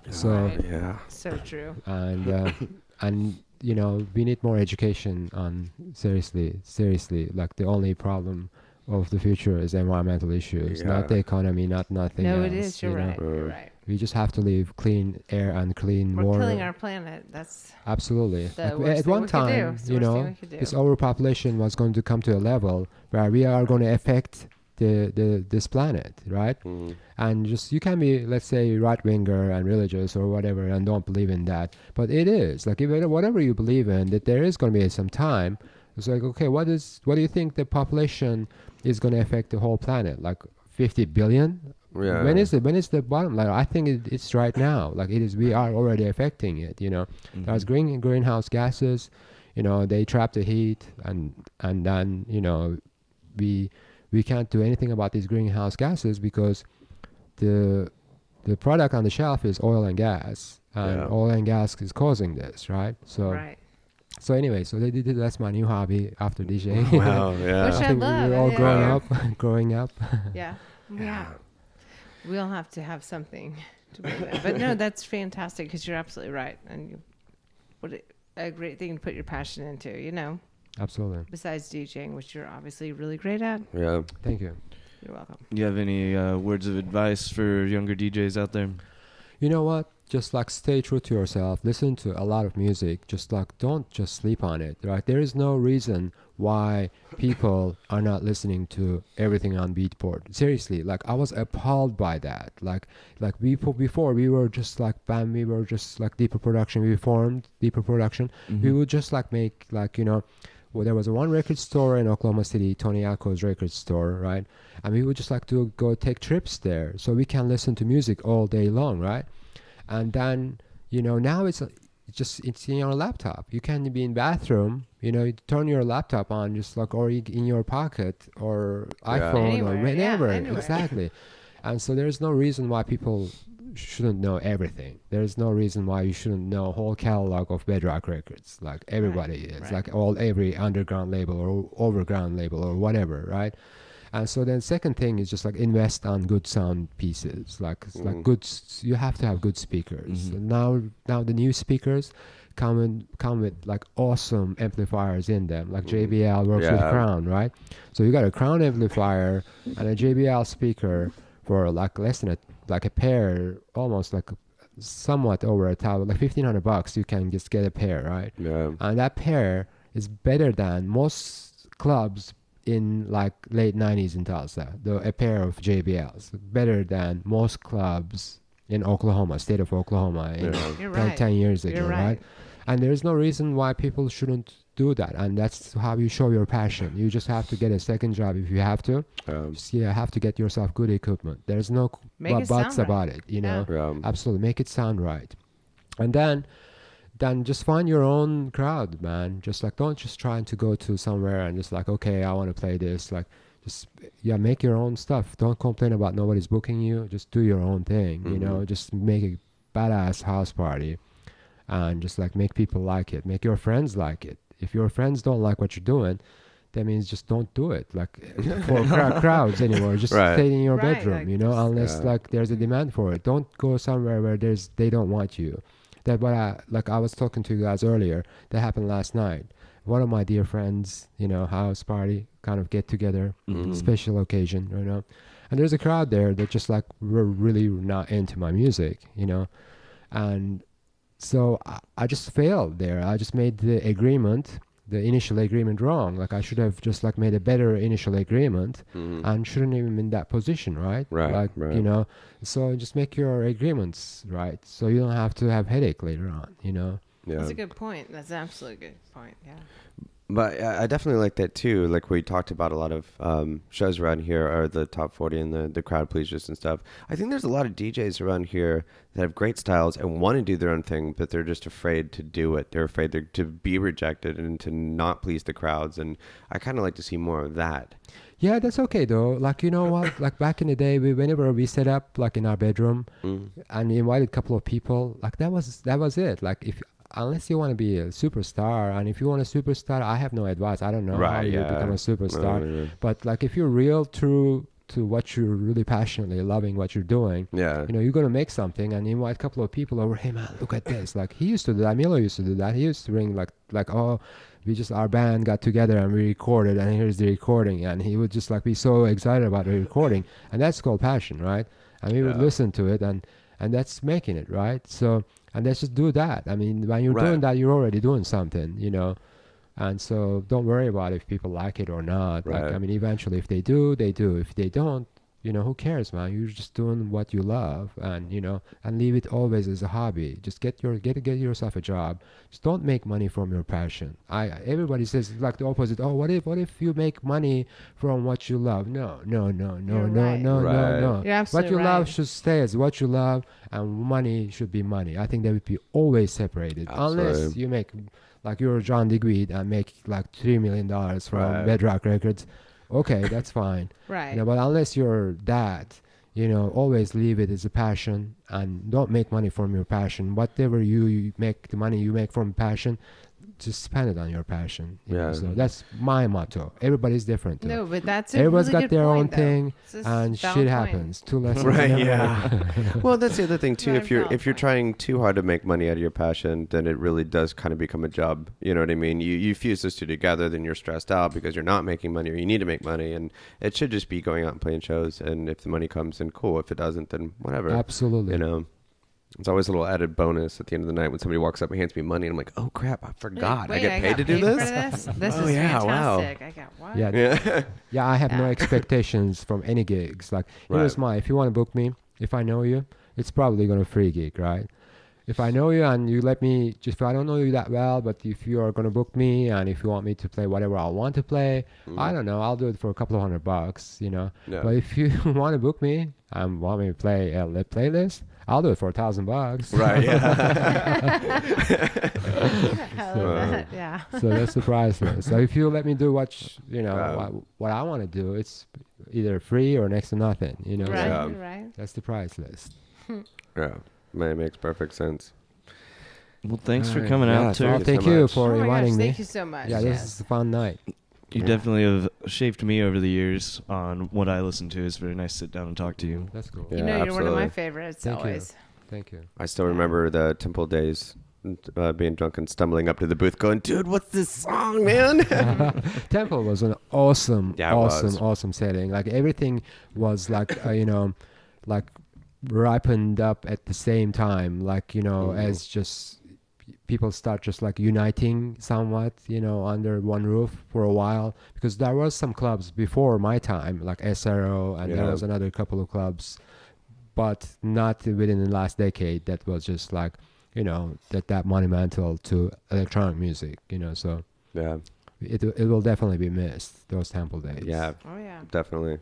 So Right. Yeah. So true. and we need more education on seriously like the only problem of the future is environmental issues, not the Yeah. economy, not nothing No, else. it is. You're right. You're right. We just have to leave clean air and clean We're water. killing our planet. That's Absolutely. the Like, worst at thing one we could do. time, It's the worst thing we could do. this overpopulation was going to come to a level where we are going to affect this planet, right? Mm. And just you can be, let's say, right winger and religious or whatever, and don't believe in that. But it is like whatever you believe in, that there is going to be some time. It's like, okay, what do you think the population is going to affect the whole planet? Like 50 billion? Yeah. When is the bottom? Like I think it's right now. Like it is, we are already affecting it. There's greenhouse gases. They trap the heat, and then we can't do anything about these greenhouse gases because the product on the shelf is oil and gas, and oil and gas is causing this, right? So right. so anyway, so that's my new hobby after DJing. Wow. Yeah. Which I I think love. we're all Yeah. growing up. Yeah. Yeah. We'll have to have something to bring that. But no, that's fantastic because you're absolutely right. And a great thing to put your passion into, Absolutely. besides DJing, which you're obviously really great at. Yeah. Thank you. You're welcome. You have any words of advice for younger DJs out there? You know what? Just like stay true to yourself. Listen to a lot of music. Just like don't just sleep on it, right? There is no reason why people are not listening to everything on Beatport. Seriously, like I was appalled by that. Like before we were just like bam, we were just like Deeper Production. We formed Deeper Production. We would just like make like well, there was one record store in Oklahoma City, Tony Alco's record store, right? And we would just like to go take trips there so we can listen to music all day long, right? And then, now it's in your laptop. You can be in bathroom, you turn your laptop on just like, or in your pocket or iPhone Anywhere, or whenever. anywhere. Exactly. And so there's no reason why people shouldn't know everything. There's no reason why you shouldn't know a whole catalog of Bedrock records. Like everybody is, right. like every underground label or overground label or whatever, right? And so then second thing is just like invest on good sound pieces, like good. You have to have good speakers. And now the new speakers come with like awesome amplifiers in them, like JBL works with Crown, right? So you got a Crown amplifier and a JBL speaker for like less than a pair, almost like somewhat over $1,000, like $1,500. You can just get a pair, right? Yeah. And that pair is better than most clubs in like late 90s in Tulsa. A pair of JBLs better than most clubs in Oklahoma, state of Oklahoma, You're 10 years ago, You're right? And there's no reason why people shouldn't do that. And that's how you show your passion. You just have to get a second job if you have to. Just, have to get yourself good equipment. There's no Make it buts sound about right. it, you know? Yeah. Absolutely. Make it sound right. And then just find your own crowd, man. Just like, don't just try to go to somewhere and just like, okay, I want to play this. Like, just, make your own stuff. Don't complain about nobody's booking you. Just do your own thing, you know? Just make a badass house party and just like make people like it. Make your friends like it. If your friends don't like what you're doing, that means just don't do it. Like for crowds anymore. Just stay in your Right, bedroom, like you know, unless like there's a demand for it. Don't go somewhere where they don't want you. That what I was talking to you guys earlier. That happened last night. One of my dear friends, you know, house party, kind of get together, special occasion, you know. And there's a crowd there that just like were really not into my music, you know. And so I just failed there. I just made the initial agreement wrong. Like I should have just like made a better initial agreement and shouldn't even been in that position, right? Right, Like, right. you know, so just make your agreements right. So you don't have to have headache later on, you know? Yeah. That's a good point. That's an absolutely good point. Yeah. But I definitely like that too. Like we talked about a lot of shows around here are the top 40 and the crowd pleasers and stuff. I think there's a lot of DJs around here that have great styles and want to do their own thing, but they're just afraid to do it. They're afraid to be rejected and to not please the crowds. And I kind of like to see more of that. Yeah, that's okay though. Like, you know what? Like back in the day, whenever we set up like in our bedroom and invited a couple of people, like that was it. Like unless you want to be a superstar, and if you want a superstar, I have no advice. I don't know how you become a superstar. But like if you're real true to what you're really passionately loving what you're doing, you know, you're gonna make something and invite a couple of people over. Hey man, look at this. Like he used to do that. Milo used to do that. He used to bring like oh, our band got together and we recorded, and here's the recording, and he would just like be so excited about the recording, and that's called passion, right? And we would listen to it, and that's making it, right? So, and let's just do that. I mean, when you're doing that, you're already doing something, you know. And so don't worry about if people like it or not. Right. Like, I mean, eventually if they do, they do. If they don't, you know, who cares, man? You're just doing what you love, and, you know, and leave it always as a hobby. Just get yourself a job. Just don't make money from your passion. Everybody says like the opposite. Oh, what if you make money from what you love? No. You're No. You're absolutely What you right. love should stay as what you love, and money should be money. I think they would be always separated. Absolutely. Unless you make, like you're John Digweed and make like $3 million from Bedrock Records. Okay, that's fine. Right. You know, but unless you're that, you know, always leave it as a passion and don't make money from your passion. Whatever you make, the money you make from passion, just spend it on your passion. You know? So that's my motto. Everybody's different. Though. No, but that's a Everybody's really got good their point, own though. thing, It's a and valid shit point. happens. Two lessons. Right, never yeah. Well, that's the other thing too. Right, If you're valid point. trying too hard to make money out of your passion, then it really does kind of become a job. You know what I mean? You fuse those two together, then you're stressed out because you're not making money or you need to make money, and it should just be going out and playing shows. And if the money comes, then cool. If it doesn't, then whatever. Absolutely. You know. It's always a little added bonus at the end of the night when somebody walks up and hands me money, and I'm like, "Oh crap, I forgot. Wait, I get paid to do for this." This Oh, is yeah, wow. fantastic. I got what? Yeah. Yeah, I have no expectations from any gigs. Like, here's if you want to book me, if I know you, it's probably going to free gig, right? If I know you and you let me, if I don't know you that well, but if you are going to book me and if you want me to play whatever I want to play, I don't know, I'll do it for a couple of $100, you know. Yeah. But if you want to book me and want me to play a playlist, I'll do it for $1,000. Right. Yeah. I love that. Yeah. So that's the price list. So if you let me do what I want to do, it's either free or next to nothing, you know. Right. So Right. that's the price list. Yeah. Man, it makes perfect sense. Well, thanks for Alright. coming Yeah, out, thank Well, Turk. thank so you much. for Oh my inviting gosh, me. thank you so much. Yeah, this is a fun night. You definitely have shaped me over the years on what I listen to. It's very nice to sit down and talk to you. That's cool. Yeah, You know, you're one of my absolutely. favorites Thank you. always. Thank you. I still remember the Temple days, being drunk and stumbling up to the booth, going, "Dude, what's this song, man?" Temple was an awesome, Yeah, it was. awesome setting. Like everything was like, you know, like ripened up at the same time. Like, you know, as just people start just like uniting somewhat, you know, under one roof for a while. Because there was some clubs before my time, like SRO, and there Yeah. was another couple of clubs, but not within the last decade. That was just like, you know, that monumental to electronic music, you know. So Yeah, it will definitely be missed, those Temple days. yeah, Oh, yeah. definitely.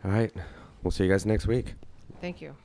All right, we'll see you guys next week. Thank you.